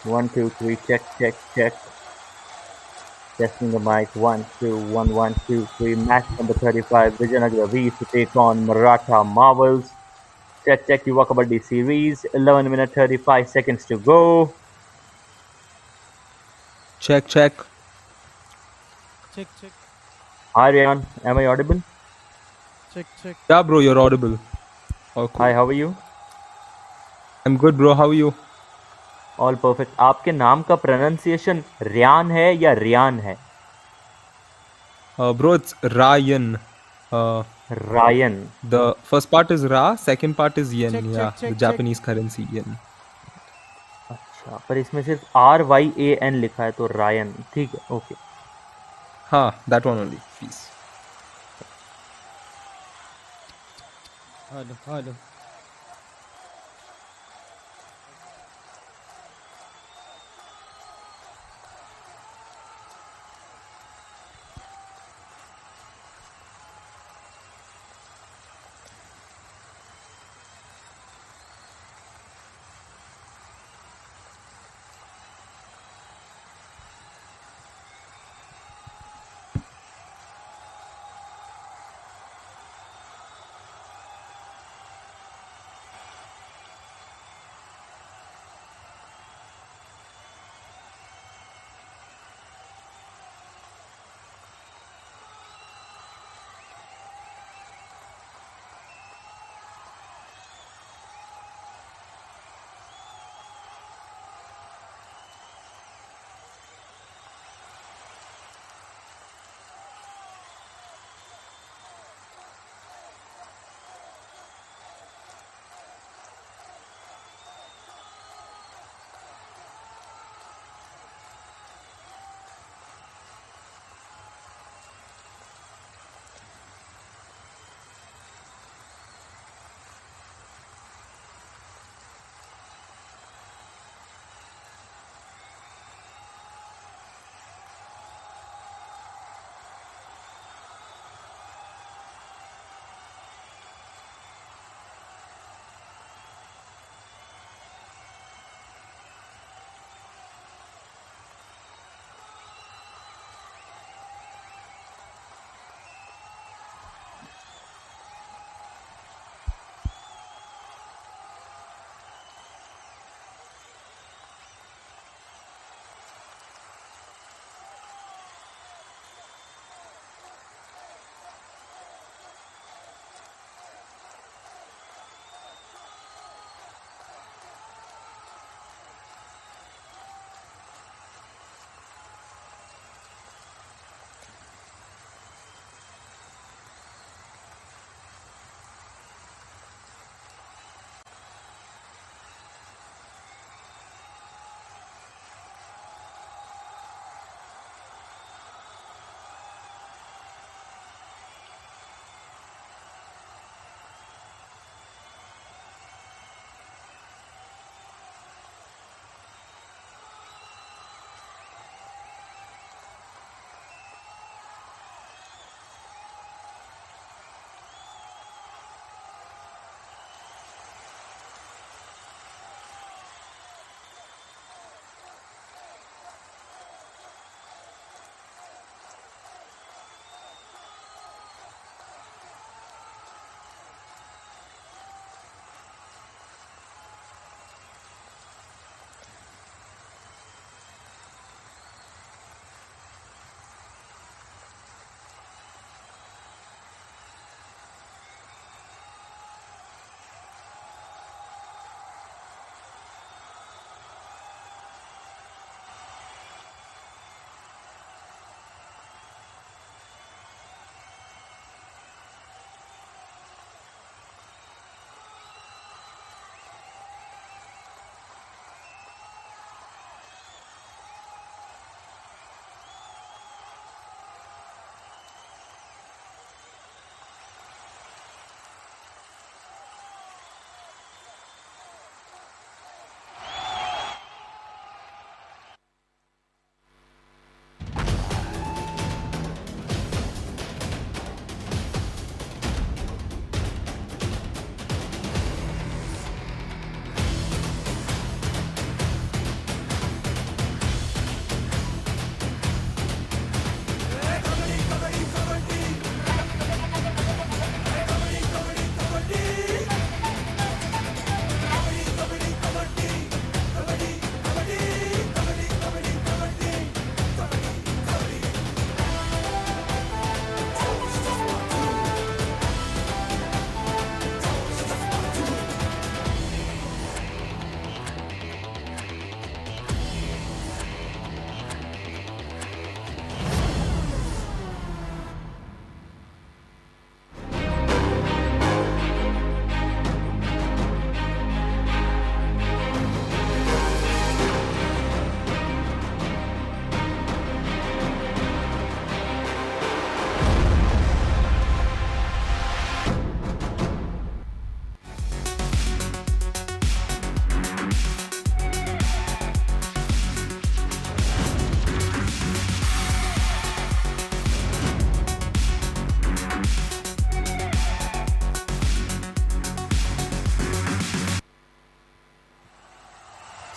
One, two, three, check, check, check. Testing the mic. 1, 2, 1, 1, 2, 3. Match number 35. Vijaynagara Veers to take on Maratha Marvels. Check, check. Yuva Kabaddi series. 11 minutes 35 seconds to go. Check, check. Check, check, Hi, Ryan. Am I audible? check, check. Yeah, bro, you're audible. Oh, cool. Hi, how are you? I'm good, bro. How are you? All perfect. आपके नाम का pronunciation Riyan है या रियान है? Bro, it's Ryan. Ryan. The first part is Ra, second part is Yen. Check, Yeah, check, check, the Japanese currency Yen. अच्छा, पर इसमें सिर्फ RYAN लिखा है तो रायन. ठीक है, ओके. हाँ, that one only, please. Hello, hello.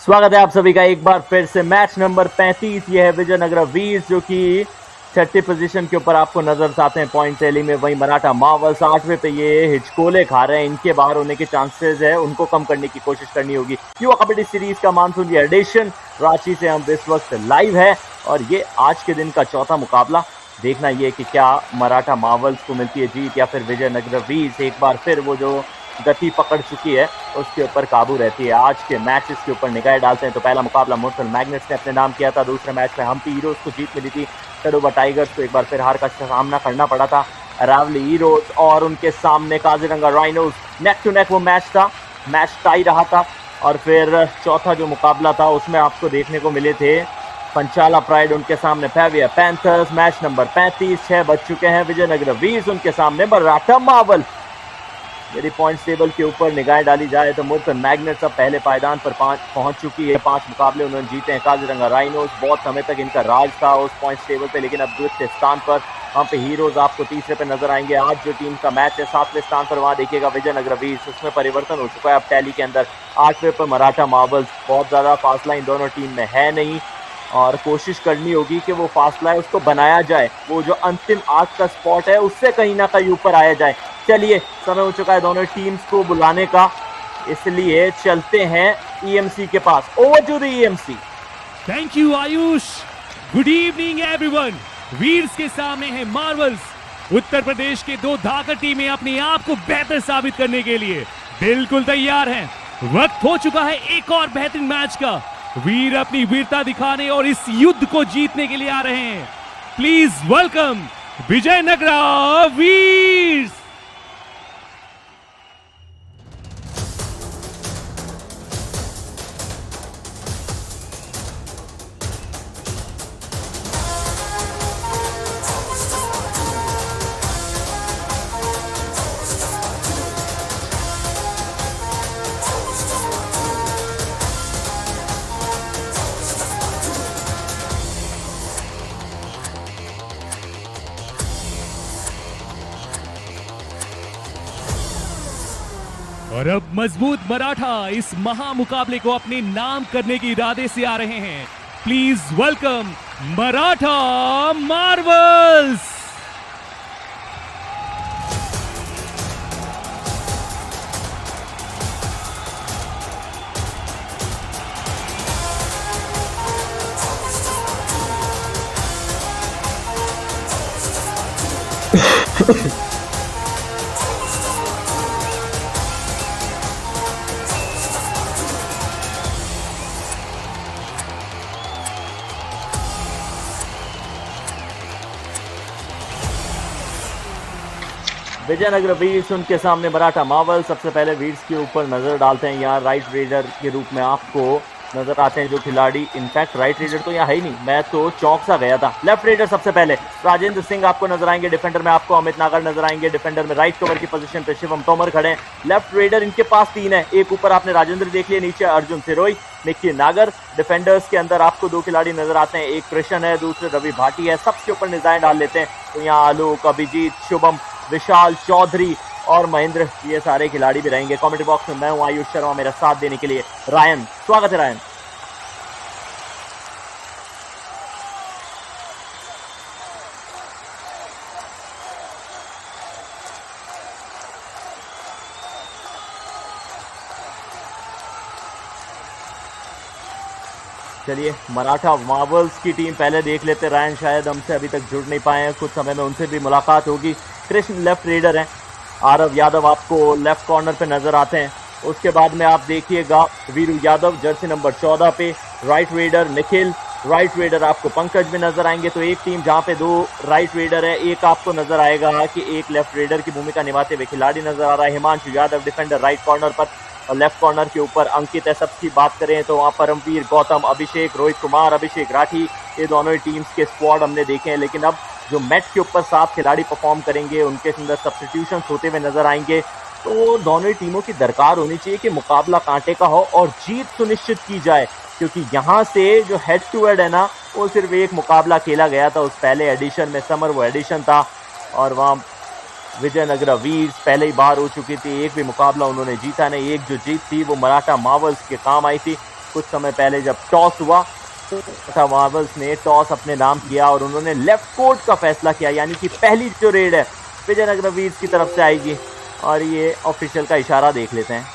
स्वागत है आप सभी का एक बार फिर से मैच नंबर 35। ये है विजयनगरा वीर्स जो कि छठी पोजीशन के ऊपर आपको नजर आते हैं पॉइंट टैली में। वहीं मराठा मावल्स 8वें पे ये हिचकोले खा रहे हैं, इनके बाहर होने के चांसेस है, उनको कम करने की कोशिश करनी होगी। युवा कबड्डी सीरीज का मानसून ये एडिशन रांची से हम इस वक्त लाइव है और ये आज के दिन का चौथा मुकाबला। देखना ये कि क्या मराठा मावल्स को मिलती है जीत या फिर विजयनगरा वीर्स एक बार फिर वो जो गति पकड़ चुकी है उसके ऊपर काबू रहती है। आज के मैचेस के ऊपर निगाह डालते हैं तो पहला मुकाबला मुरथल मैग्नेट्स ने अपने नाम किया था। दूसरे मैच में हम्पी हीरोज को जीत मिली थी। तड़ोबा टाइगर्स को एक बार फिर हार का सामना करना पड़ा था। अरावली हीरोज और उनके सामने Kaziranga rhinos, neck to neck वो मैच था, मैच टाई रहा था। और फिर चौथा जो मुकाबला था उसमें आपको देखने को मिले थे पंचाला प्राइड, उनके सामने पैविया पैंथर्स। मैच नंबर 35, 6 बज चुके हैं। विजयनगरा वीर्स उनके सामने मराठा मावल। यदि पॉइंट्स टेबल के ऊपर निगाह डाली जाए तो मुरथल मैग्नेट्स अब पहले पायदान पर पहुंच चुकी है। 5 मुकाबले उन्होंने जीते हैं। काजीरंगा राइनोज बहुत समय तक इनका राज था उस पॉइंट्स टेबल पे, लेकिन अब द्वितीय स्थान पर। वहाँ पे हीरोज आपको तीसरे पे नजर आएंगे। आज जो टीम का मैच है 7वें स्थान पर, वहाँ देखिएगा विजयनगरा वीर्स, उसमें परिवर्तन हो चुका है अब टैली के अंदर। 8वें पर मराठा मावल्स। बहुत ज्यादा फासला इन दोनों टीम में है नहीं और कोशिश करनी होगी कि वो फासला है उसको बनाया जाए, वो जो अंतिम 8 का स्पॉट है उससे कहीं ना कहीं ऊपर आया जाए। चलिए समय हो चुका है दोनों टीम्स को बुलाने का, इसलिए चलते हैं ईएमसी के पास। Over to the EMC. Thank you Ayush. Good evening everyone. Veers के सामने है मार्वल्स। उत्तर प्रदेश के 2 धाकड़ टीमें अपने आप को बेहतर साबित करने के लिए बिल्कुल तैयार हैं। वक्त हो चुका है एक और बेहतरीन मैच का। वीर अपनी वीरता दिखाने और इस युद्ध को जीतने के लिए आ रहे हैं। Please welcome Vijayanagara Veers. और अब मजबूत मराठा इस महामुकाबले को अपने नाम करने के इरादे से आ रहे हैं। Please welcome Maratha marvels. Vijayanagara Veers उनके सामने मराठा मावल। सबसे पहले वीर्स के ऊपर नजर डालते हैं। यहाँ राइट रेडर के रूप में आपको नजर आते हैं जो खिलाड़ी, इनफैक्ट राइट रेडर तो यहाँ है ही नहीं, मैं तो चौंक सा गया था। लेफ्ट रेडर सबसे पहले राजेंद्र सिंह आपको नजर आएंगे। डिफेंडर में आपको अमित नागर नजर आएंगे। डिफेंडर में राइट कवर की पोजीशन पे शिवम तोमर खड़े हैं। लेफ्ट रेडर इनके पास 3 है, एक ऊपर आपने राजेंद्र देख लिया, नीचे अर्जुन सिरोई, निक्की नागर। डिफेंडर्स के अंदर आपको 2 खिलाड़ी नजर आते हैं, एक कृष्ण है, दूसरे रवि भाटी है। सबके ऊपर निजाएं डाल लेते हैं तो यहाँ आलोक, अभिजीत, शुभम, विशाल चौधरी और महेंद्र, ये सारे खिलाड़ी भी रहेंगे। कमेंट्री बॉक्स में मैं हूं आयुष शर्मा, मेरा साथ देने के लिए रायन। स्वागत है रायन। चलिए मराठा मार्वल्स की टीम पहले देख लेते। रायन शायद हमसे अभी तक जुड़ नहीं पाए हैं, कुछ समय में उनसे भी मुलाकात होगी। कृष्ण लेफ्ट रेडर हैं। आरव यादव आपको लेफ्ट कॉर्नर पे नजर आते हैं। उसके बाद में आप देखिएगा वीरू यादव जर्सी नंबर 14 पे। Right raider Nikhil, right raider आपको पंकज भी नजर आएंगे। तो एक टीम जहां पे 2 राइट रेडर है, एक आपको नजर आएगा कि एक लेफ्ट रेडर की भूमिका निभाते हुए खिलाड़ी नजर आ रहा है। Himanshu Yadav defender right corner पर और लेफ्ट कॉर्नर के ऊपर अंकित है। सबकी बात करें तो वहाँ परमवीर, गौतम, अभिषेक, रोहित कुमार, अभिषेक राठी, ये दोनों ही टीम्स के स्क्वाड हमने देखे हैं। लेकिन अब जो मैच के ऊपर 7 खिलाड़ी परफॉर्म करेंगे, उनके अंदर सब्स्टिट्यूशन होते हुए नजर आएंगे। तो दोनों ही टीमों की दरकार होनी चाहिए कि मुकाबला कांटे का हो और जीत सुनिश्चित की जाए, क्योंकि यहाँ से जो हेड टू हेड है ना, वो सिर्फ एक मुकाबला खेला गया था उस पहले एडिशन में, समर वो एडिशन था और वहाँ विजयनगरा वीर्स पहले ही बाहर हो चुकी थी। एक भी मुकाबला उन्होंने जीता नहीं। एक जो जीत थी वो मराठा मावल्स के काम आई थी। कुछ समय पहले जब टॉस हुआ तो मार्वल्स ने टॉस अपने नाम किया और उन्होंने लेफ्ट कोर्ट का फैसला किया, यानी कि पहली जो रेड है विजयनगरा वीर्स की तरफ से आएगी। और ये ऑफिशियल का इशारा देख लेते हैं।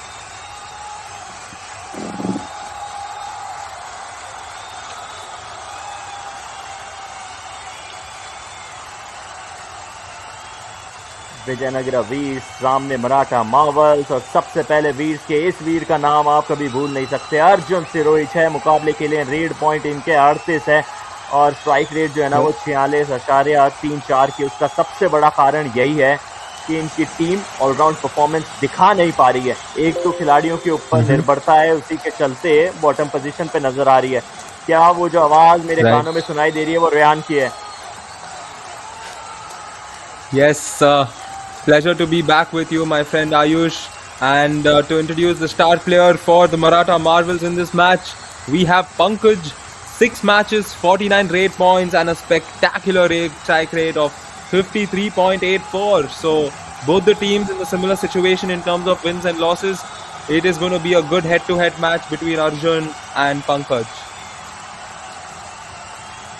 विजयनगरा वीर्स सामने मराठा मार्वल्स, और सबसे पहले वीर्स के इस वीर का नाम आप कभी भूल नहीं सकते, अर्जुन सिरोही। 6 मुकाबले के लिए रेड पॉइंट इनके 38 है और स्ट्राइक रेट जो है ना वो 46.34 की। उसका सबसे बड़ा कारण यही है कि इनकी टीम ऑलराउंड परफॉर्मेंस दिखा नहीं पा रही है। एक तो खिलाड़ियों के ऊपर निर्भरता है, उसी के चलते बॉटम पोजीशन पे नजर आ रही है। क्या वो जो आवाज मेरे कानों में सुनाई दे रही है वो रेयान की है? Yes, pleasure to be back with you, my friend Ayush, and to introduce the star player for the Maratha Marvels in this match. We have Pankaj, 6 matches, 49 rate points, and a spectacular strike rate of 53.84. So both the teams in a similar situation in terms of wins and losses. It is going to be a good head-to-head match between Arjun and Pankaj.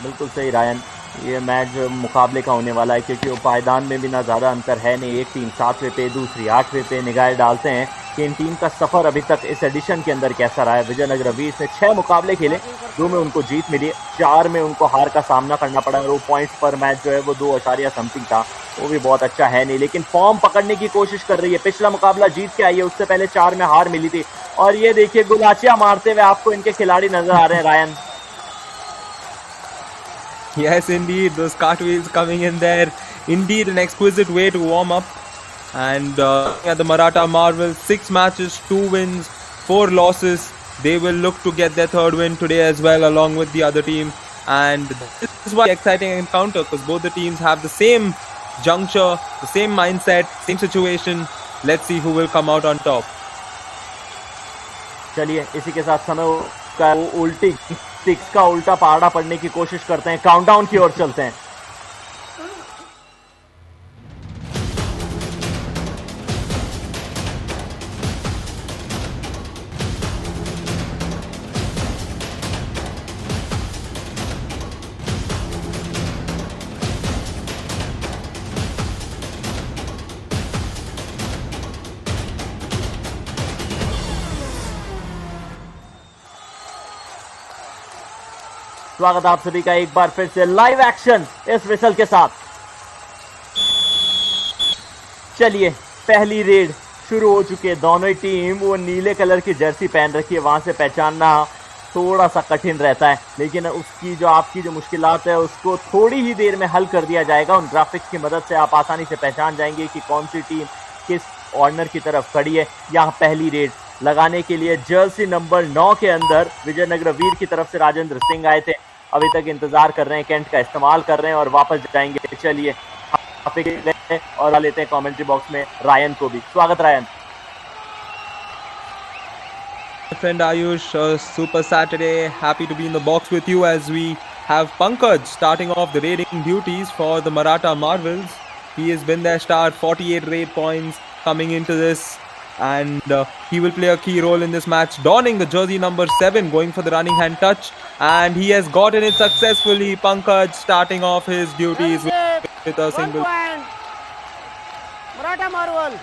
बिल्कुल सही Ryan, ये match मुकाबले का होने वाला है क्योंकि वो पायदान में भी ना ज़्यादा अंतर है नहीं। एक टीम 7वें पे, दूसरी 8वें पे। निगाहें डालते हैं कि इन टीम का सफ़र अभी तक इस एडिशन के अंदर कैसा रहा है। विजयनगरा वीर्स ने 6 मुकाबले खेले, 2 में उनको जीत मिली, 4 में उनको हार का सामना करना पड़ा और वो पॉइंट्स पर मैच जो है वो 2 आशारिया समथिंग था, वो भी बहुत अच्छा है नहीं, लेकिन फॉर्म पकड़ने की कोशिश कर रही है। पिछला मुकाबला जीत के आई है, उससे पहले 4 में हार मिली थी। और ये देखिए गुलाचियाँ मारते हुए आपको इनके खिलाड़ी नजर आ रहे हैं Ryan. Yes, indeed, those cartwheels coming in there. Indeed, an exquisite way to warm up. And at the Maratha Marvels, 6 matches, 2 wins, 4 losses. They will look to get their 3rd win today as well, along with the other team. And this is why exciting encounter, because both the teams have the same juncture, the same mindset, same situation. Let's see who will come out on top. चलिए इसी के साथ समय का उल्टी 6 का उल्टा पहाड़ा पड़ने की कोशिश करते हैं, काउंटडाउन की ओर चलते हैं। स्वागत आप सभी का एक बार फिर से लाइव एक्शन इस विसल के साथ। चलिए पहली रेड शुरू हो चुकी है। दोनों ही टीम वो नीले कलर की जर्सी पहन रखी है, वहां से पहचानना थोड़ा सा कठिन रहता है, लेकिन उसकी जो आपकी जो मुश्किलात है उसको थोड़ी ही देर में हल कर दिया जाएगा। उन ग्राफिक्स की मदद से आप आसानी से पहचान जाएंगे कि कौन सी टीम किस ऑर्डर की तरफ खड़ी है। यहाँ पहली रेड लगाने के लिए जर्सी नंबर 9 के अंदर विजयनगरा वीर की तरफ से राजेंद्र सिंह आए थे। अभी तक इंतजार कर रहे हैं, कैंट का इस्तेमाल कर रहे हैं और वापस जाएंगे। चलिए और लेते हैं कमेंट्री बॉक्स में रायन को भी। स्वागत Ryan. Friend Ayush, super Saturday. Happy to be in the box with you as we have Pankaj starting off the raiding duties for the Maratha Marvels. He has been their star, 48 raid points coming into this, and he will play a key role in this match, donning the jersey number 7, going for the running hand touch, and he has gotten it successfully. Pankaj starting off his duties with a single. Maratha Marvel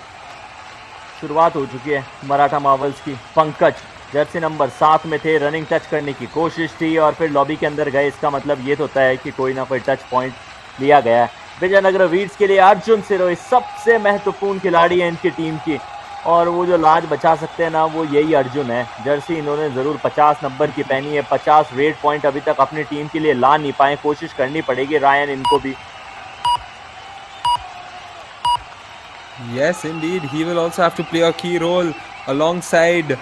शुरुआत हो चुकी है Maratha Marvels की। Pankaj Jersey number 7 में थे, running touch करने की कोशिश थी और फिर लॉबी के अंदर गए। इसका मतलब ये तो होता है कि कोई ना कोई टच पॉइंट लिया गया है। विजयनगरा वीर्स के लिए अर्जुन सिरोही सबसे महत्वपूर्ण खिलाड़ी है इनकी टीम की, और वो जो लाज बचा सकते हैं ना वो यही अर्जुन है। जर्सी इन्होंने ज़रूर 50 नंबर की पहनी है। 50 रेड पॉइंट अभी तक अपनी टीम के लिए ला नहीं पाए, कोशिश करनी पड़ेगी रायन इनको भी। Yes, indeed. He will also have to play a key role alongside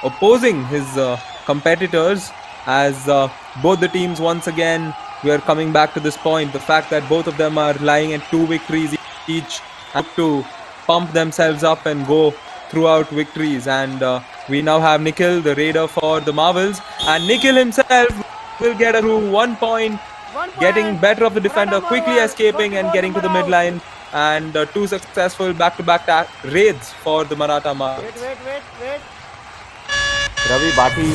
opposing his competitors, as both the teams, once again, we are coming back to this point. The fact that both of them are lying at 2 victories each, have to pump themselves up and go throughout victories. And we now have Nikhil, the raider for the Marvels, and Nikhil himself will get a through 1 point, getting better of the defender, quickly escaping and getting to the midline. And 2 successful back-to-back raids for the Maratha Marvels. Wait Ravi Bati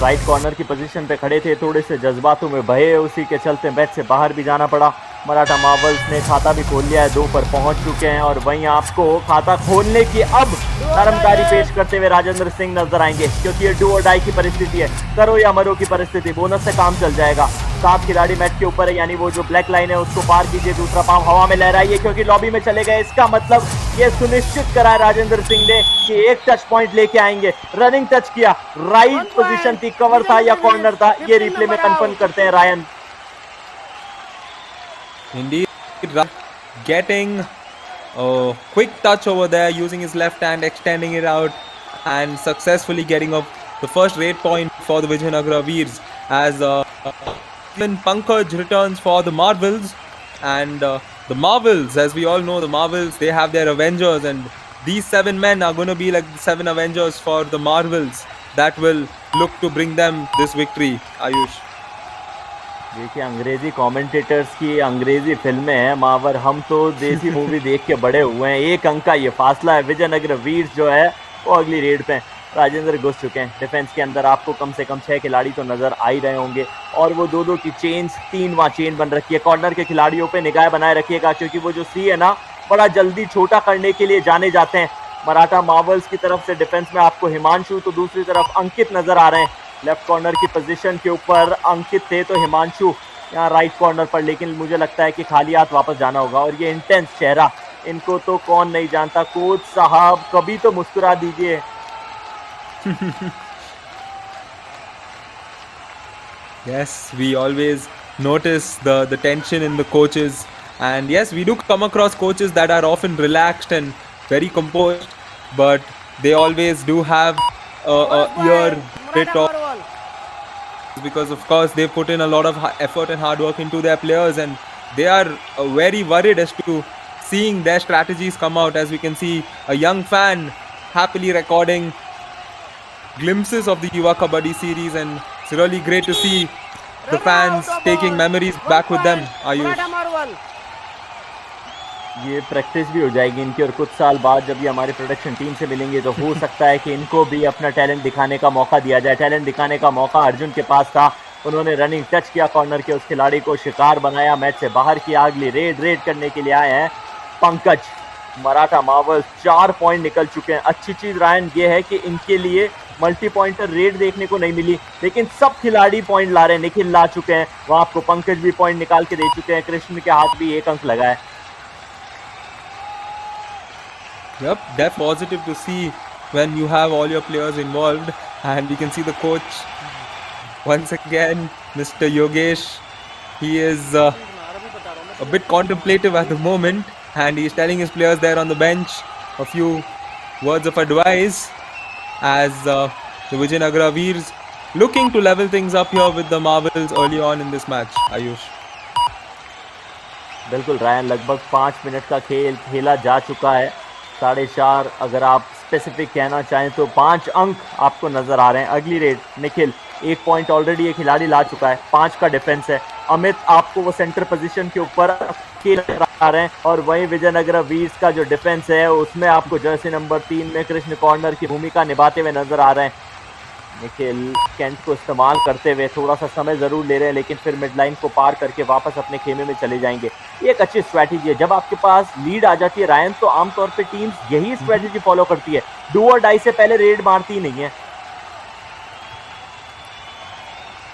right corner की position पे खड़े थे, थोड़े से जज्बातों में बहे, उसी के चलते मैच से बाहर भी जाना पड़ा। मराठा मार्वल्स ने खाता भी खोल लिया है, 2 पर पहुंच चुके हैं और वहीं आपको खाता खोलने की अब नरमकारी पेश करते हुए राजेंद्र सिंह नजर आएंगे, क्योंकि ये डू और डाई की परिस्थिति है, करो या मरो की परिस्थिति। बोनस से काम चल जाएगा। 7 खिलाड़ी मैच के ऊपर है, यानी वो जो ब्लैक लाइन है उसको पार कीजिए। दूसरा पांव हवा में लहराइए, क्योंकि लॉबी में चले गए। इसका मतलब ये सुनिश्चित करा है राजेंद्र सिंह ने कि एक टच पॉइंट लेके आएंगे। रनिंग टच किया, राइट पोजीशन थी, कवर था या कॉर्नर था, ये रिप्ले में कंफर्म करते हैं Ryan. Indeed, getting a quick touch over there, using his left hand, extending it out, and successfully getting up the first rate point for the Vijaynagara Veers as even Pankaj returns for the Marvels. And the Marvels, as we all know, the Marvels, they have their Avengers, and these 7 men are going to be like the 7 Avengers for the Marvels that will look to bring them this victory. Ayush. देखिए, अंग्रेजी commentators की अंग्रेजी फिल्में हैं मावर, हम तो देसी movie देख के बड़े हुए हैं। 1 अंक का ये फासला है। विजयनगर वीर्स जो है वो अगली रेड पे राजेंद्र घुस चुके हैं। डिफेंस के अंदर आपको कम से कम 6 खिलाड़ी तो नजर आ ही रहे होंगे, और वो 2-2 की चेन्स, 3वां चेन बन रखी है। कॉर्नर के खिलाड़ियों पे निगाह बनाए रखिएगा, क्योंकि वो जो सी है ना, बड़ा जल्दी छोटा करने के लिए जाने जाते हैं। मराठा मार्वल्स की तरफ से डिफेंस में आपको हिमांशु, तो दूसरी तरफ अंकित नजर आ रहे हैं। लेफ्ट कॉर्नर की पोजीशन के ऊपर अंकित थे, तो हिमांशु यहाँ राइट कॉर्नर पर, लेकिन मुझे लगता है कि खाली हाथ वापस जाना होगा। और ये इंटेंस चेहरा, इनको तो कौन नहीं जानता। कोच साहब, कभी तो मुस्कुरा दीजिए। Yes, we always notice the tension in the coaches, and yes, we do come across coaches that are often relaxed and very composed, but they always do have a ear bit of, because of course they put in a lot of effort and hard work into their players, and they are very worried as to seeing their strategies come out. As we can see, a young fan happily recording glimpses of the Yuva Kabaddi series, and it's really great to see the fans taking memories back with them. Ayush. ये practice भी हो जाएगी इनकी, और कुछ साल बाद जब ये हमारी प्रोडक्शन टीम से मिलेंगे तो हो सकता है कि इनको भी अपना टैलेंट दिखाने का मौका दिया जाए। टैलेंट दिखाने का मौका अर्जुन के पास था, उन्होंने रनिंग टच किया, कॉर्नर के उस खिलाड़ी को शिकार बनाया, मैच से बाहर किया। अगली रेड करने के लिए आए हैं पंकज। मराठा मार्वल्स 4 पॉइंट निकल चुके हैं। अच्छी चीज रायन ये है कि इनके लिए मल्टी पॉइंटर रेड देखने को नहीं मिली, लेकिन सब खिलाड़ी पॉइंट ला रहे हैं। निखिल ला चुके हैं, वहां आपको पंकज भी पॉइंट निकाल के दे चुके हैं। कृष्ण के हाथ भी 1 अंक लगा है। Yep, that's positive to see when you have all your players involved, and we can see the coach once again, Mr. Yogesh. He is a bit contemplative at the moment, and he is telling his players there on the bench a few words of advice as the Vijaynagara Veers looking to level things up here with the Marvels early on in this match. Ayush. बिल्कुल Ryan, लगभग 5 minute का खेल खेला जा चुका है। 4.5, अगर आप स्पेसिफिक कहना चाहें तो 5 अंक आपको नजर आ रहे हैं। अगली रेड निखिल 1 पॉइंट ऑलरेडी ये खिलाड़ी ला चुका है। 5 का डिफेंस है। अमित आपको वो सेंटर पोजीशन के ऊपर खेल आ रहे हैं, और वहीं विजयनगरा वीर्स का जो डिफेंस है उसमें आपको जर्सी नंबर 3 में कृष्ण कॉर्नर की भूमिका निभाते हुए नजर आ रहे हैं। निखिल कैंट को इस्तेमाल करते हुए थोड़ा सा समय जरूर ले रहे हैं, लेकिन फिर मिड लाइन को पार करके वापस अपने खेमे में चले जाएंगे। ये एक अच्छी स्ट्रैटेजी है। जब आपके पास लीड आ जाती है रायन, तो आमतौर पे टीम्स यही स्ट्रैटेजी फॉलो करती है, डू और डाई से पहले रेड मारती ही नहीं है।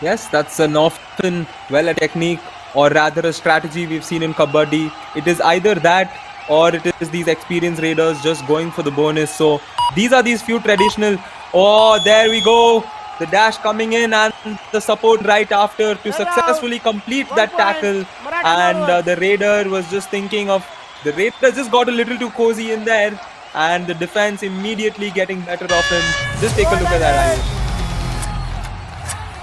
Yes, that's an often a technique, or rather a strategy we've seen in Kabaddi. It is either that, or it is these experienced raiders just going for the bonus. So these are these few traditional. Oh, there we go. The dash coming in and the support right after to successfully complete that tackle. And the raider was just thinking of, the raider just got a little too cozy in there, and the defense immediately getting better of him. Just take a look at that, Ayush.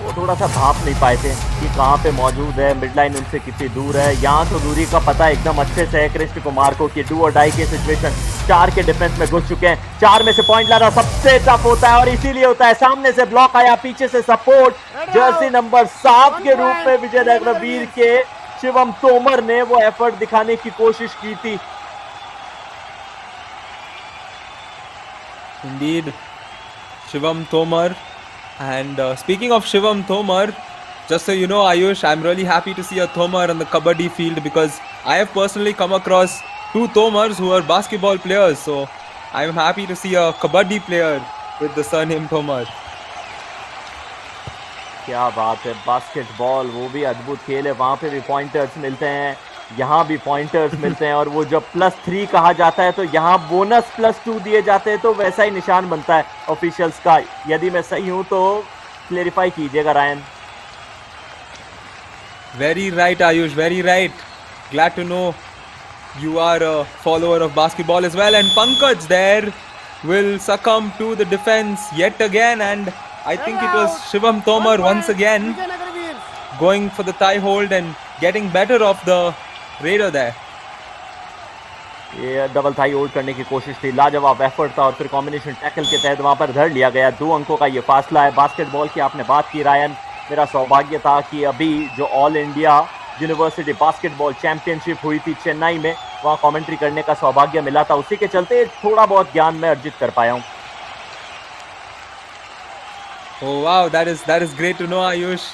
वो थोड़ा सा भाप नहीं पाए थे कि कहाँ पे मौजूद है, मिडलाइन उनसे कितनी दूर है। यहाँ तो दूरी का पता एकदम अच्छे से है कृष्ण कुमार को कि डू और डाई के सिचुएशन 4 के डिफेंस में घुस चुके हैं। 4 में से पॉइंट लाना सबसे टफ होता है, और इसीलिए होता है। सामने से ब्लॉक आया, पीछे से सपोर्ट। जर्सी नंबर 7 के रूप में विजयनगर वीर के शिवम तोमर ने वो एफर्ट दिखाने की कोशिश की थी। Indeed, Shivam Tomar And speaking of Shivam Tomar, just so you know, Ayush, I'm really happy to see a Tomar on the Kabaddi field because I have personally come across two Tomars who are basketball players. So I'm happy to see a Kabaddi player with the surname Tomar. क्या बात है, basketball वो भी अद्भुत खेल है, वहाँ पे भी पॉइंटर्स मिलते हैं, यहाँ भी पॉइंटर्स मिलते हैं, और वो जब +3 कहा जाता है तो यहाँ बोनस +2 दिए जाते हैं, तो वैसा ही निशान बनता है ऑफिशियल्स का। यदि मैं सही हूँ तो क्लेरिफाई कीजिएगा Ryan. Very right, Ayush, very right. Glad to know you are a follower of basketball as well. And Pankaj there will succumb to the defense yet again. And I think it was Shivam Tomar once again Vijaynagara Veers. going for the thigh hold and getting better of the raider there. ये double Thai hold करने की कोशिश थी, लाजवाब effort था, और फिर combination tackle के तहत वहां पर धर लिया गया। 2 अंकों का ये फासला है। बास्केटबॉल की आपने बात की रायन, मेरा सौभाग्य था कि अभी जो all India university basketball championship हुई थी चेन्नई में, वहां कमेंट्री करने का सौभाग्य मिला था, उसी के चलते थोड़ा बहुत ज्ञान मैं अर्जित कर पाया हूँ। Oh wow, that is great to know, Ayush.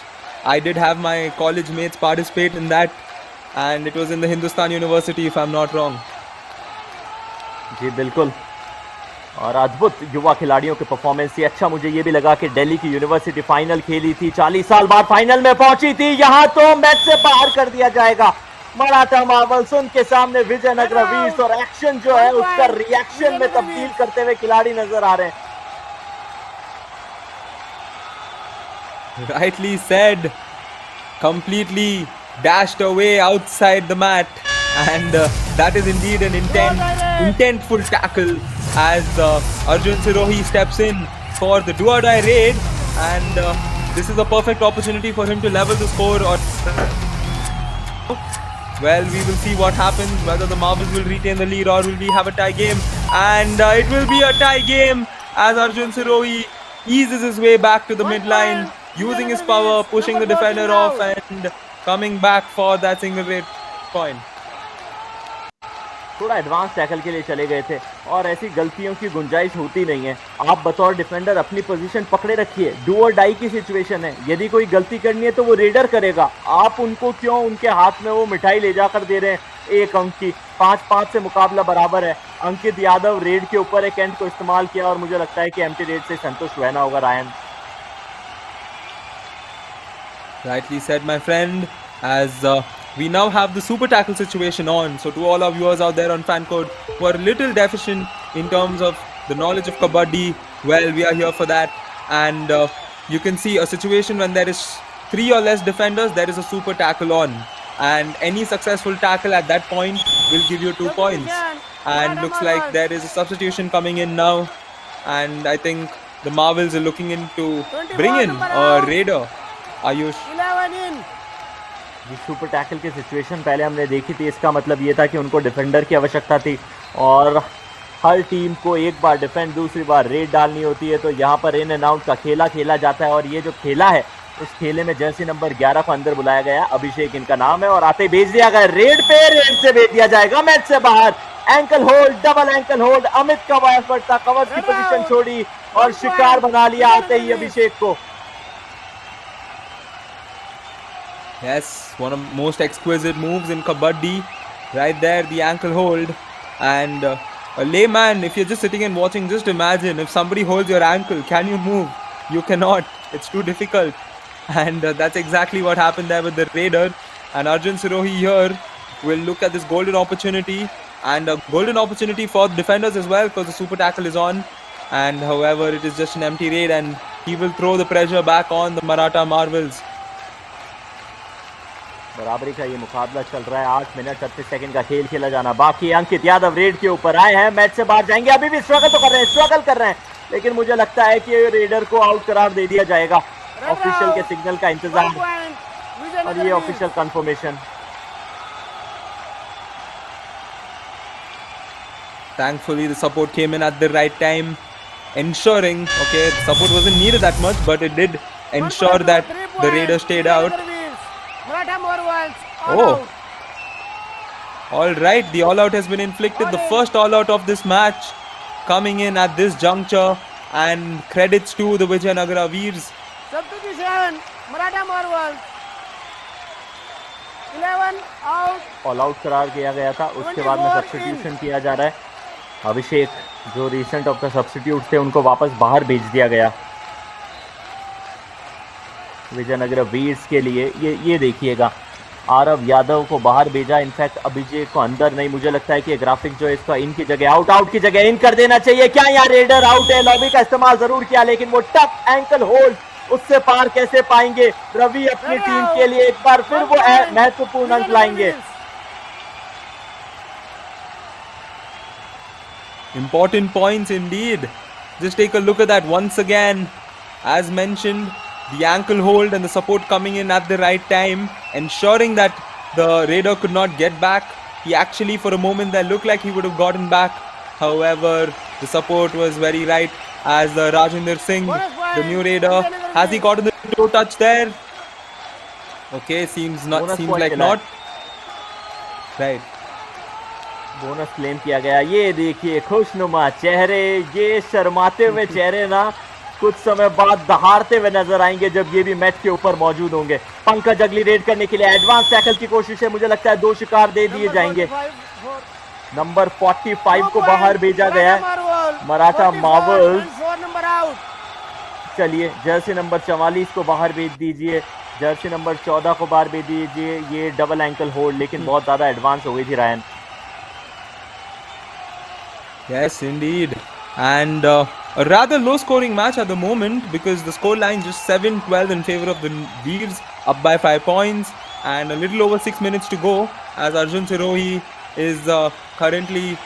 I did have my college mates participate in that, and it was in the Hindustan University, if I'm not wrong. जी बिल्कुल, और अद्भुत युवा खिलाड़ियों के परफॉर्मेंस थी। अच्छा, मुझे ये भी लगा कि दिल्ली की यूनिवर्सिटी फाइनल खेली थी, 40 साल बाद फाइनल में पहुंची थी, यहाँ तो मैच से बाहर कर दिया जाएगा। मराठा मार्वल्स उनके सामने विजयनगरा वीर्स, और एक्शन जो है उसका रिएक्शन में तब्दील करते हुए खिलाड़ी नजर आ रहे हैं। Rightly said, completely dashed away outside the mat, and that is indeed an intentful tackle as Arjun Sirohi steps in for the do-or-die raid, and this is a perfect opportunity for him to level the score. Or well, we will see what happens, whether the Marvels will retain the lead or will we have a tie game, and it will be a tie game as Arjun Sirohi eases his way back to the midline, using his power, pushing the defender off and coming back for that single rate point. थोड़ा advance tackle के लिए चले गए थे, और ऐसी गलतियों की गुंजाइश होती नहीं है। आप बतौर डिफेंडर अपनी पोजीशन पकड़े रखिए, डू और डाई की सिचुएशन है, यदि कोई गलती करनी है तो वो रेडर करेगा। आप उनको क्यों उनके हाथ में वो मिठाई ले जाकर दे रहे हैं 1 अंक की? 5-5 से मुकाबला बराबर है। अंकित यादव रेड के ऊपर एक एंड को इस्तेमाल किया, और मुझे लगता है कि एम्प्टी रेड से संतुष्ट रहना होगा Ryan. Rightly said, my friend, as we now have the super tackle situation on. So to all our viewers out there on FanCode who are a little deficient in terms of the knowledge of Kabaddi, well, we are here for that. And you can see a situation when there is 3 or less defenders, there is a super tackle on. And any successful tackle at that point will give you 2 points. And looks like there is a substitution coming in now. And I think the Marvels are looking into bring in a raider. Ayush. 11 in. ये super tackle की situation पहले हमने देखी थी, इसका मतलब ये था कि उनको डिफेंडर की आवश्यकता थी, और हर टीम को एक बार डिफेंड दूसरी बार रेड डालनी होती है। तो यहाँ पर इन एंड आउट का खेला खेला जाता है, और ये जो खेला है उस खेले में जर्सी नंबर 11 को अंदर बुलाया गया, अभिषेक इनका नाम है, और आते ही भेज दिया गया रेड पे, रेड से भेज दिया जाएगा मैच से बाहर। Ankle hold, double ankle hold, Amit का वायर पड़ता, कवर की पोजीशन छोड़ी और शिकार बना लिया आते ही अभिषेक को। Yes, one of the most exquisite moves in Kabaddi, right there, the ankle hold. And a layman, if you're just sitting and watching, just imagine if somebody holds your ankle, can you move? You cannot. It's too difficult. And that's exactly what happened there with the raider. And Arjun Sirohi here will look at this golden opportunity, and a golden opportunity for the defenders as well, because the super tackle is on. And however, it is just an empty raid, and he will throw the pressure back on the Maratha Marvels. बराबरी का ये मुकाबला चल रहा है, 8 minute 38 second का खेल खेला जाना बाकी। अंकित यादव रेड के ऊपर आए हैं, मैच से बाहर जाएंगे, अभी भी स्ट्रगल तो कर रहे हैं, लेकिन मुझे लगता है कि रेडर को आउट करार दे दिया जाएगा। ऑफिशियल के सिग्नल का इंतजार, और ये official confirmation. Thankfully, the support came in at the right time, ensuring, okay, the support wasn't needed that much, but it did ensure that the Raiders stayed out. Oh, all right, the all out has been inflicted, the first all out of this match coming in at this juncture, and credits to the Vijaynagara Veers. Substitution. Maratha Marvels. 11 out. All out करार किया गया था, उसके बाद में 24 substitution किया जा रहा है. अभिषेक जो रिसेंट ऑफ द सब्स्टिट्यूट थे उनको वापस बाहर भेज दिया गया विजयनगर वीर्स के लिए. ये देखिएगा, आरव यादव को बाहर भेजा, इनफैक्ट अभिषेक को अंदर नहीं. मुझे लगता है कि ग्राफिक जो है इसका इन की जगह आउट की जगह इन कर देना चाहिए. क्या यहाँ रेडर आउट है? लॉबी का इस्तेमाल जरूर किया, लेकिन वो टफ एंकल होल्ड, उससे पार कैसे पाएंगे? रवि अपनी टीम के लिए एक बार फिर वो महत्वपूर्ण अंक लाएंगे. Important points indeed. Just take a look at that once again. As mentioned, the ankle hold and the support coming in at the right time, ensuring that the raider could not get back. He actually, for a moment, there looked like he would have gotten back. However, the support was very right. As Rajendra Singh, the new raider, has he gotten the toe touch there? Okay, seems like not. Right. Bonus claim किया गया. ये देखिए खुशनुमा चेहरे, ये शर्माते हुए चेहरे ना कुछ समय बाद दहाड़ते हुए नजर आएंगे जब ये भी मैच के ऊपर मौजूद होंगे. पंकज अगली रेड करने के लिए एडवांस टैकल की कोशिश है. मुझे लगता है 2 शिकार दे दिए जाएंगे. नंबर 45 को बाहर भेजा गया है मराठा मार्वल्स. चलिए जर्सी नंबर 44 को बाहर भेज दीजिए, जर्सी नंबर 14 को बाहर भेज दीजिए. ये डबल एंकल होल्ड, लेकिन बहुत ज्यादा एडवांस हो गई थी Ryan. Yes, indeed. And a rather low scoring match at the moment, because the score line just 7-12 in favor of the Veers, up by 5 points, and a little over 6 minutes to go, as Arjun Sirohi is currently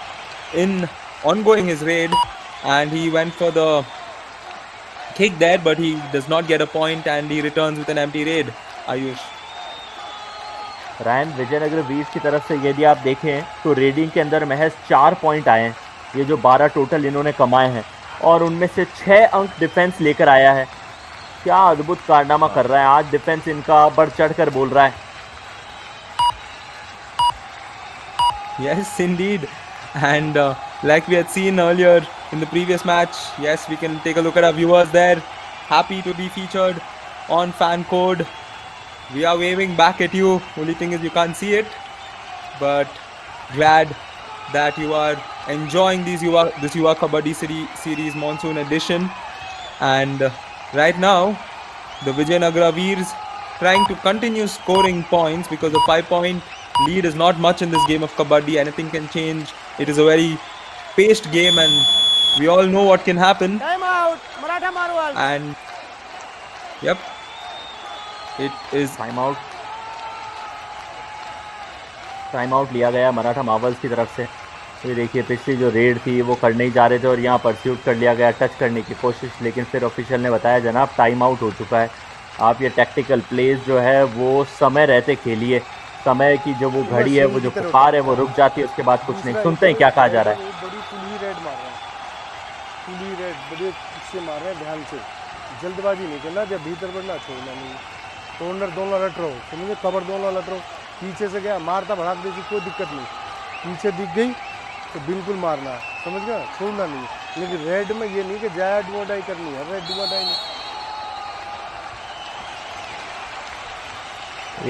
ongoing his raid, and he went for the kick there, but he does not get a point, and he returns with an empty raid. Ayush. Rayan, Vijayanagar Veers की तरफ से यदि आप देखें तो raiding के अंदर महज 4 पॉइंट आए हैं. ये जो 12 टोटल इन्होंने कमाए हैं, और उनमें से 6 अंक डिफेंस लेकर आया है. क्या अद्भुत कारनामा कर रहा है आज डिफेंस, इनका बढ़ चढ़ कर बोल रहा है. Yes, indeed. And like we had seen earlier in the previous match, yes, we can take a look at our viewers there. Happy to be featured on Fan Code. We are waving back at you. Only thing is you can't see it, but glad that you are enjoying this Yuva Kabaddi series Monsoon edition. And right now, the Vijaynagara Veers trying to continue scoring points, because the 5-point lead is not much in this game of Kabaddi. Anything can change. It is a very paced game, and we all know what can happen. Time out. Maratha Marvels. And yep, it is time out लिया गया Maratha Marvels की तरफ से. ये देखिए पिछली जो red थी वो करने ही जा रहे थे और यहाँ परस्यूट कर लिया गया, टच करने की कोशिश, लेकिन फिर ऑफिशियल ने बताया जनाब टाइम आउट हो चुका है. आप ये टैक्टिकल प्लेस जो है वो समय रहते खेलिए. समय की जो वो घड़ी है, वो जो पुकार है वो रुक जाती है, उसके बाद कुछ नहीं. सुनते हैं क्या कहा जा रहा है. बड़ी पुली रेड मार रहे हैं, पुली रेड बड़े से मार रहे हैं, ध्यान से, जल्दबाजी नहीं करना, जब भीतर बढ़ना छोड़ना नहीं. कॉर्नर दोनों लट रहो, समझे, कवर दोनों लट रहो. पीछे से गया मारता भड़ाक दे, कोई दिक्कत नहीं. पीछे दिख गई तो बिल्कुल मारना, समझ गया, छोड़ना नहीं. लेकिन रेड में ये नहीं कि जाया डुआडाई करनी है, रेड डुआडाई नहीं.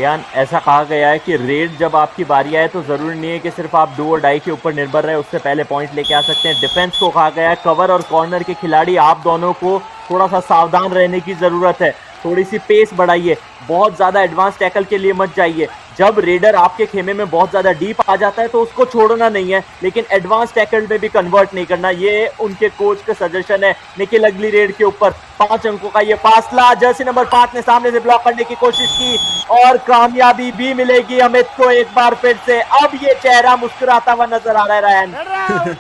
यान ऐसा कहा गया है कि रेड जब आपकी बारी आए तो ज़रूरी नहीं है कि सिर्फ आप डू और डाई के ऊपर निर्भर रहे, उससे पहले पॉइंट लेके आ सकते हैं. डिफेंस को कहा गया है कवर और कॉर्नर के खिलाड़ी आप दोनों को थोड़ा सा सावधान रहने की ज़रूरत है. थोड़ी सी पेस बढ़ाइए, बहुत ज़्यादा एडवांस टैकल के लिए मत जाइए. जब रेडर आपके खेमे में बहुत ज़्यादा डीप आ जाता है तो उसको छोड़ना नहीं है, लेकिन एडवांस टैकल में भी कन्वर्ट नहीं करना. ये उनके कोच का सजेशन है. निखिल अगली रेड के ऊपर 5 अंकों का ये फासला, जर्सी नंबर 5 ने सामने से ब्लॉक करने की कोशिश की और कामयाबी भी मिलेगी अमित को एक बार फिर से. अब ये चेहरा मुस्कुराता हुआ नजर आ रहा है Ryan.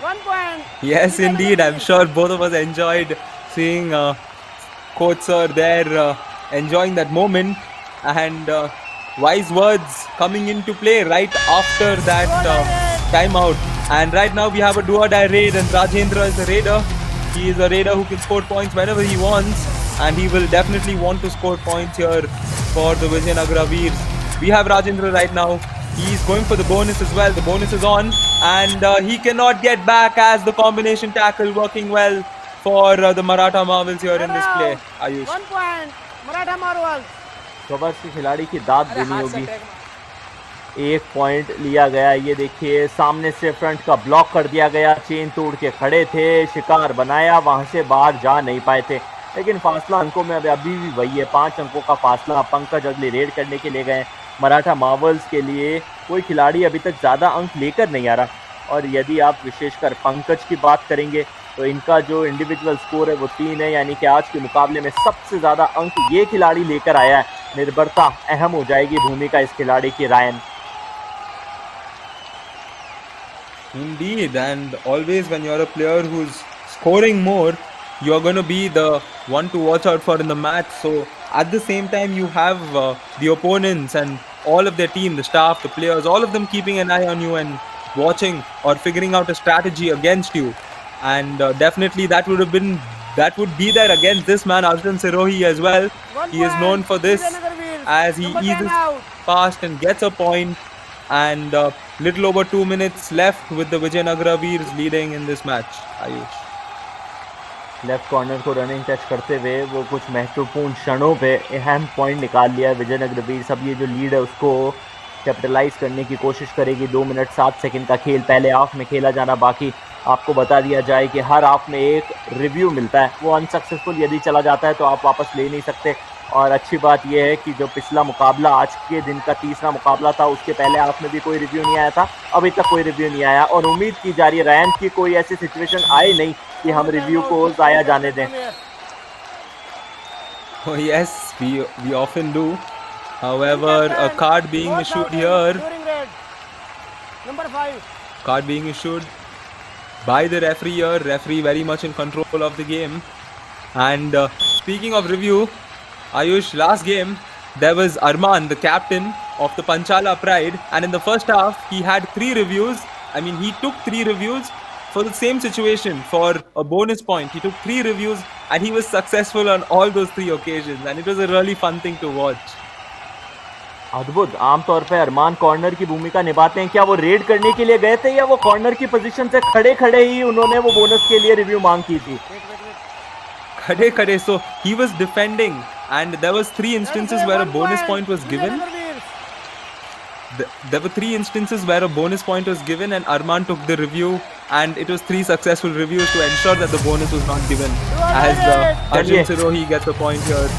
1 point. Yes, indeed. I'm sure both of us enjoyed seeing Coach Sir there enjoying that moment, and wise words coming into play right after that timeout. And right now we have a do-or-die raid, and Rajendra is a raider. He is a raider who can score points whenever he wants, and he will definitely want to score points here for the Vijaynagara Veers. We have Rajendra right now. He's going for the bonus as well. The bonus is on, and he cannot get back as the combination tackle working well. for the Maratha Marvels here in Red this play, out. Ayush. 1 point. Maratha Marvels. Covers के खिलाड़ी की दाद देनी होगी। 1 point लिया गया। ये देखिए सामने से फ्रंट का ब्लॉक कर दिया गया, चेन तोड़ के खड़े थे, शिकार बनाया, वहां से बाहर जा नहीं पाए थे, लेकिन फासला अंकों में अभी भी वही है, 5 अंकों का फासला। पंकज अगली रेड करने के लिए गए। मराठा मार्वल्स के लिए कोई खिलाड़ी अभी तक ज़्यादा अंक लेकर नहीं आ रहा, और यदि आप विशेषकर पंकज की बात करेंगे तो इनका जो इंडिविजुअल स्कोर है वो 3 है, यानी कि आज के मुकाबले में सबसे ज़्यादा अंक ये खिलाड़ी लेकर आया है। निर्भरता अहम हो जाएगी भूमिका इस खिलाड़ी की, Ryan. Indeed, and always when you're a player who's scoring more, you're going to be the one to watch out for in the match. So at the same time, you have the opponents and all of their team, the staff, the players, all of them keeping an eye on you and watching or figuring out a strategy against you. And definitely that would be there against this man Arjun Sirohi as well. 1 He is point. known for this, Vijaynagara Veers. as he Number 10 eases out. past and gets a point. And little over 2 minutes left with the Vijaynagara Veers leading in this match. Ayush. Left corner को running touch करते हुए वो कुछ महत्वपूर्ण क्षणों पे अहम point निकाल लिया विजयनगर वीर्स। अब ये जो लीड है उसको कैपिटलाइज करने की कोशिश करेगी। 2 मिनट 7 सेकंड का खेल पहले हाफ में खेला जाना बाकी। आपको बता दिया जाए कि हर हाफ में एक रिव्यू मिलता है, वो अनसक्सेसफुल यदि चला जाता है तो आप वापस ले नहीं सकते। और अच्छी बात यह है कि जो पिछला मुकाबला आज के दिन का तीसरा मुकाबला था उसके पहले हाफ में भी कोई रिव्यू नहीं आया था, अभी तक कोई रिव्यू नहीं आया, और उम्मीद की जा रही है रैन की कोई ऐसी सिचुएशन आए नहीं कि हम रिव्यू को जाया जाने दें। Oh yes, we often do. However, a card being issued here. During red. Number 5. Card being issued by the referee here. Referee very much in control of the game. And speaking of review, Ayush, last game there was Arman, the captain of the Panchala Pride, and in the first half he had 3 reviews. I mean, he took 3 reviews for the same situation for a bonus point. He took 3 reviews and he was successful on all those 3 occasions, and it was a really fun thing to watch. अद्भुत। आमतौर पे अरमान corner की भूमिका निभाते हैं। क्या वो red करने के लिए गए थे या वो कॉर्नर की पोजीशन से खड़े खड़े ही उन्होंने वो बोनस के लिए रिव्यू मांग की थी? Khade, so he was defending, and there was 3 instances where a bonus point was given. There were 3 instances where a bonus point was given, and Arman took the review, and it was 3 successful reviews to ensure that the bonus was not given. As Arjun Sirohi gets a point here.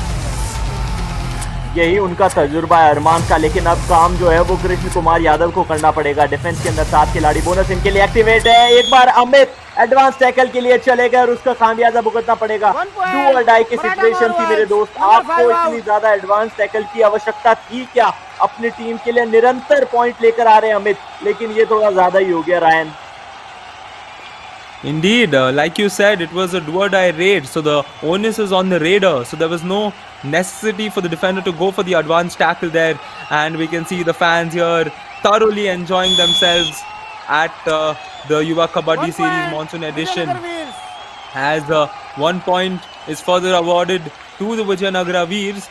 यही उनका तजुर्बा है अरमान का, लेकिन अब काम जो है वो कृष्ण कुमार यादव को करना पड़ेगा। डिफेंस के अंदर 7 खिलाड़ी, बोनस इनके लिए एक्टिवेट है। एक बार अमित एडवांस टैकल के लिए चले गए और उसका खामियाजा भुगतना पड़ेगा। डू और डाई की सिचुएशन थी मेरे दोस्त। आपको इतनी ज्यादा एडवांस टैकल की आवश्यकता थी क्या? अपनी टीम के लिए निरंतर पॉइंट लेकर आ रहे हैं अमित, लेकिन ये थोड़ा ज्यादा ही हो गया Ryan. Indeed, like you said, it was a do or die raid, so the onus is on the raider, so there was no necessity for the defender to go for the advanced tackle there, and we can see the fans here thoroughly enjoying themselves at the Yuva Kabaddi Series Monsoon edition, as 1 point is further awarded to the Vijaynagara Veers,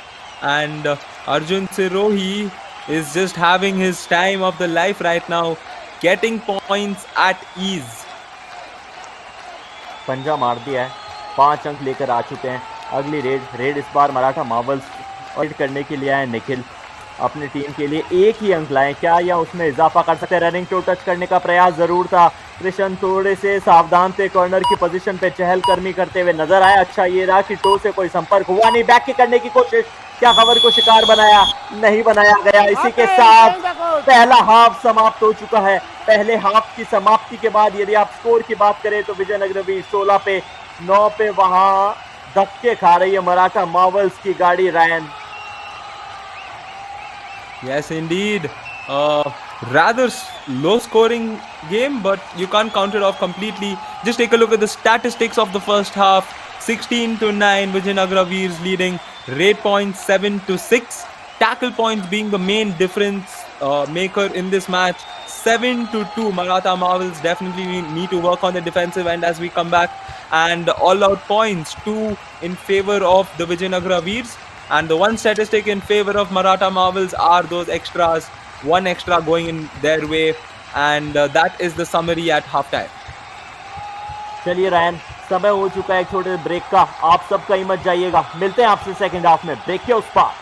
and Arjun Sirohi is just having his time of the life right now, getting points at ease. पंजा मार दिया है, 5 अंक लेकर आ चुके हैं। अगली red इस बार मराठा मार्वल्स रेड करने के लिए आए निखिल। अपनी टीम के लिए 1 ही अंक लाएं क्या, या उसमें इजाफा कर सकते हैं? रनिंग टू टच करने का प्रयास जरूर था। कृष्ण थोड़े से सावधान थे, कॉर्नर की पोजीशन पे चहलकदमी करते हुए नजर आए। अच्छा ये रहा कि टो से कोई संपर्क हुआ नहीं। बैक की करने की कोशिश, क्या खबर को शिकार बनाया? नहीं बनाया गया। इसी के साथ पहला हाफ समाप्त हो चुका है। पहले हाफ की समाप्ति के बाद यदि आप स्कोर की बात करें तो विजयनगर भी 16 पे 9 पे वहां धक्के खा रही है मराठा मार्वल्स की गाड़ी Ryan. Yes, indeed. Rather low scoring game, but you can't count it off completely. Just take a look at the statistics of the first half. 16-9, Vijaynagara Veers leading. Raid points 7-6. Tackle points being the main difference maker in this match. 7-2. Maratha Marvels definitely need to work on the defensive end as we come back. And all-out points 2 in favor of the Vijaynagara Veers. And the one statistic in favor of Maratha Marvels are those extras. 1 extra going in their way. And that is the summary at halftime. चलिए Ryan, समय हो चुका है एक छोटे break का। आप सब कहीं मत जाइएगा, मिलते हैं आपसे सेकंड हाफ में ब्रेक के उस पार।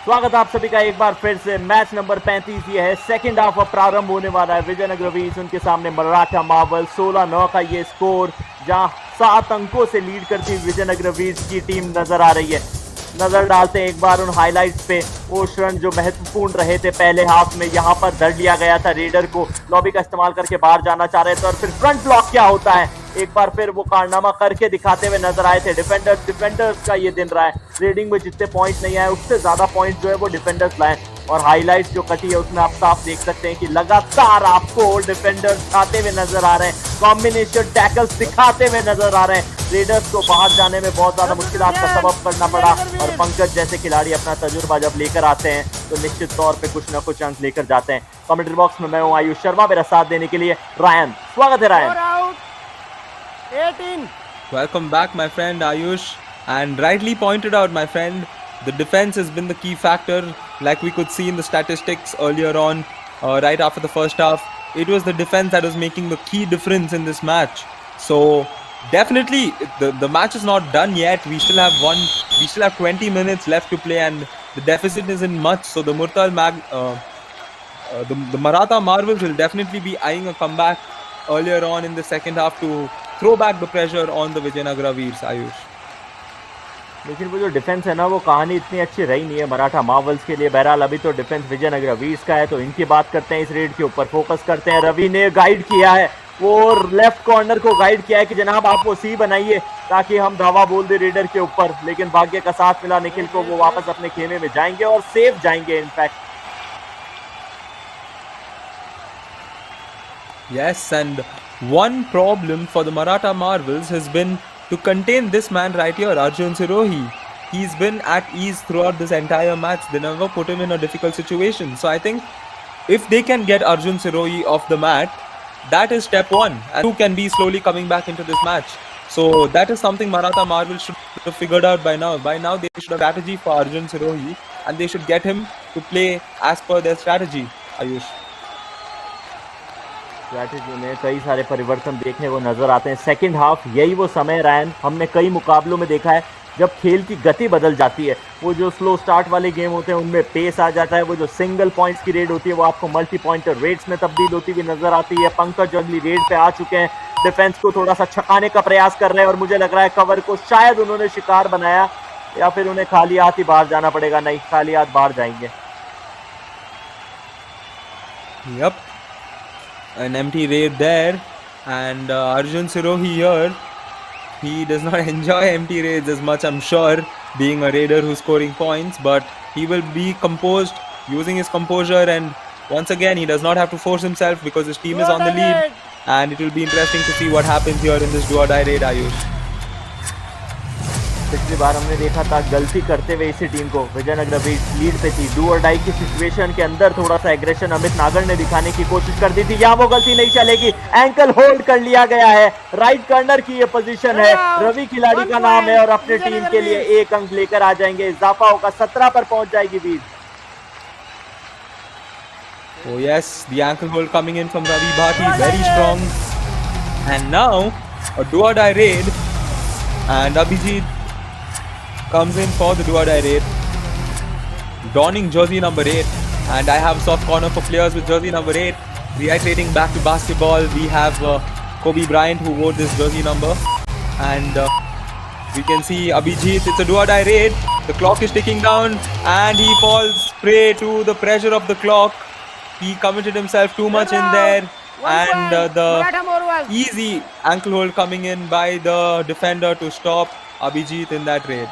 स्वागत आप सभी का एक बार फिर से। मैच नंबर 35 ये है, सेकंड हाफ अब प्रारंभ होने वाला है। विजयनगर वीर्स उनके सामने मराठा मार्वल। 16-9 का ये स्कोर, जहां 7 अंकों से लीड करती विजयनगर वीर्स की टीम नजर आ रही है। नजर डालते हैं एक बार उन हाइलाइट्स पे। वो रन जो महत्वपूर्ण रहे थे पहले हाफ में, यहाँ पर धर लिया गया था रेडर को। लॉबी का इस्तेमाल करके बाहर जाना चाह रहे थे और फिर फ्रंट ब्लॉक क्या होता है, एक बार फिर वो कारनामा करके दिखाते हुए नजर आए थे। डिफेंडर्स का ये दिन रहा है। रेडिंग में जितने पॉइंट नहीं आए उससे ज्यादा पॉइंट जो है वो डिफेंडर्स लाए। और हाईलाइट्स जो कटी है उसमें आप साफ देख सकते हैं कि लगातार आपको डिफेंडर्स आते हुए नजर आ रहे हैं, कॉम्बिनेशन टैकल्स दिखाते हुए नजर आ रहे हैं। रेडर्स को बाहर जाने में बहुत ज्यादा मुश्किलात का सबब करना पड़ा और पंकज जैसे खिलाड़ी अपना तजुर्बा जब लेकर आते हैं तो निश्चित तौर पे कुछ ना कुछ अंक लेकर जाते हैं। कमेंट्री बॉक्स में मैं हूं आयुष शर्मा, मेरा साथ देने के लिए रायन। स्वागत है Ryan. 18. Welcome back, my friend Ayush. And rightly pointed out, my friend, the defense has been the key factor. Like we could see in the statistics earlier on, right after the first half, it was the defense that was making the key difference in this match. So definitely, the match is not done yet. We still have 20 minutes left to play, and the deficit isn't much. So the the Maratha Marvels will definitely be eyeing a comeback earlier on in the second half to throw back the pressure on the Vijaynagara Veers, Ayush. लेकिन वो जो defence है ना, वो कहानी इतनी अच्छी रही नहीं है मराठा मार्वल्स के लिए। बहरहाल अभी तो डिफेंस विजयनगर वीर्स का है, तो इनकी बात करते हैं, इस रेड के ऊपर फोकस करते हैं। रवि ने गाइड किया है, वो लेफ्ट कॉर्नर को गाइड किया है कि जनाब आप वो सी बनाइए ताकि हम धावा बोल दे रेडर के ऊपर। लेकिन भाग्य का साथ मिला निखिल को, वो वापस अपने खेमे में जाएंगे और सेफ जाएंगे in fact. Yes, and one problem for the Maratha Marvels has been to contain this man right here, Arjun Sirohi. He's been at ease throughout this entire match. They never put him in a difficult situation. So I think if they can get Arjun Sirohi off the mat, that is step one. And who can be slowly coming back into this match. So that is something Maratha Marvels should have figured out by now. By now they should have a strategy for Arjun Sirohi and they should get him to play as per their strategy, Ayush. Strategy में कई सारे परिवर्तन देखने को नजर आते हैं। Second half यही वो समय रायन, हमने कई मुकाबलों में देखा है जब खेल की गति बदल जाती है। वो जो स्लो स्टार्ट वाले गेम होते हैं उनमें पेस आ जाता है। वो जो सिंगल पॉइंट्स की रेड होती है वो आपको मल्टी पॉइंटर रेड्स में तब्दील होती हुई नजर आती है। पंकज अगली रेड पे आ चुके हैं, डिफेंस को थोड़ा सा छकाने का प्रयास कर रहे हैं और मुझे लग रहा है कवर को शायद उन्होंने शिकार बनाया या फिर उन्हें खाली हाथ ही बाहर जाना पड़ेगा। नहीं, खाली हाथ बाहर जाएंगे। Yep. An empty raid there, and Arjun Sirohi here, he does not enjoy empty raids as much, I'm sure, being a raider who's scoring points, but he will be composed, using his composure, and once again he does not have to force himself because his team is on the lead, and it will be interesting to see what happens here in this do or die raid, Ayush. पिछली बार हमने देखा था गलती करते हुए इसी team को, Vijayanagar वीर्स lead पे थी, डू और डाई की सिचुएशन के अंदर थोड़ा सा एग्रेशन अमित नागर ने दिखाने की कोशिश कर दी थी। यहाँ वो गलती नहीं चलेगी, एंकल होल्ड कर लिया गया है। राइट कॉर्नर की ये पोजीशन है, रवि खिलाड़ी का नाम है और अपने टीम के लिए 1 अंक लेकर आ जाएंगे। इजाफा होगा 17 पर पहुंच जाएगी वीर। Oh yes, the ankle hold coming in from Ravi Bhati, very strong, and now a do or die raid, and Abhijit comes in for the do or die raid, donning jersey number 8, and I have soft corner for players with jersey number 8. Reiterating back to basketball, we have Kobe Bryant who wore this jersey number, and we can see Abhijit. It's a do-or-die raid. The clock is ticking down, and he falls prey to the pressure of the clock. He committed himself too much in there, and the easy ankle hold coming in by the defender to stop Abhijit in that raid.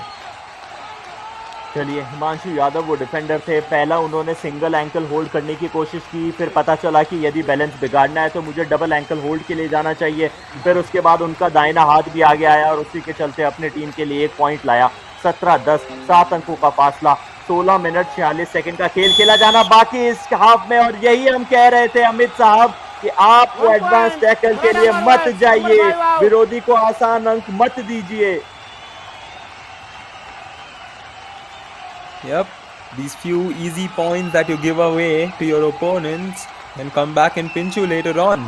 चलिए, हिमांशु यादव वो defender थे। पहला उन्होंने single ankle hold करने की कोशिश की, फिर पता चला कि यदि बैलेंस बिगाड़ना है तो मुझे डबल एंकल होल्ड के लिए जाना चाहिए। फिर उसके बाद उनका दाहिना हाथ भी आगे आया और उसी के चलते अपने टीम के लिए 1 पॉइंट लाया। 17-10, 7 अंकों का फासला। 16 मिनट 46 सेकंड का खेल खेला जाना बाकी इस हाफ में, और यही हम कह रहे थे अमित साहब कि आप वो एडवांस टैकल के लिए मत जाइए, विरोधी को आसान अंक मत दीजिए। Yep, these few easy points that you give away to your opponents can come back and pinch you later on.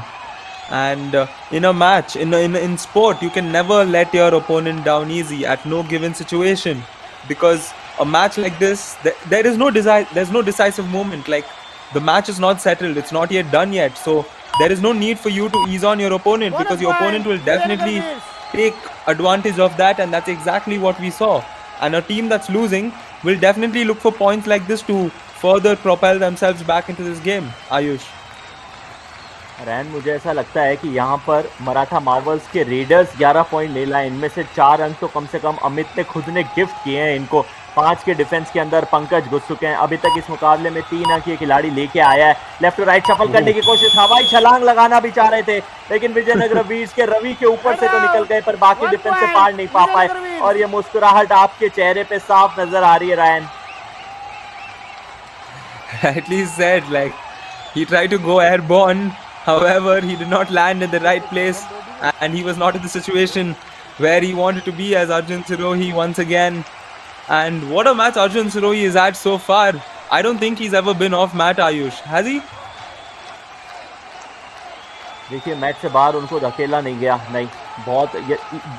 And in a match, in sport, you can never let your opponent down easy at no given situation, because a match like this, there's no decisive moment. Like, the match is not settled, it's not yet done yet, so there is no need for you to ease on your opponent, because your opponent will definitely take advantage of that, and that's exactly what we saw. And a team that's losing will definitely look for points like this to further propel themselves back into this game. Ayush, रैन, मुझे ऐसा लगता है कि यहाँ पर Maratha Marvels के readers 11 point ले लाए। इनमें से 4 अंक तो कम से कम अमित ने खुद ने गिफ्ट किए हैं इनको। 5 के डिफेंस के अंदर पंकज घुस चुके हैं। अभी तक इस मुकाबले में 3 अंक ये खिलाड़ी लेके आया है। लेफ्ट टू राइट शफल करने की कोशिश, हवाई छलांग लगाना भी चाह रहे थे, लेकिन विजयनगर वीर्स के रवि के ऊपर से तो निकल गए, पर बाकी डिफेंस से पार नहीं पा पाए। और ये मुस्कुराहट आपके चेहरे पे साफ नजर आ रही है रैन। at least said, like, he tried to go airborne, however he did not land in the right place, and he was not in the situation where he wanted to be as Arjun Sirohi once again. And what a match Arjun Sirohi is at so far. I don't think he's ever been off mat, Ayush, has he? देखिए, match से बाहर उनको धकेला नहीं गया, नहीं। बहुत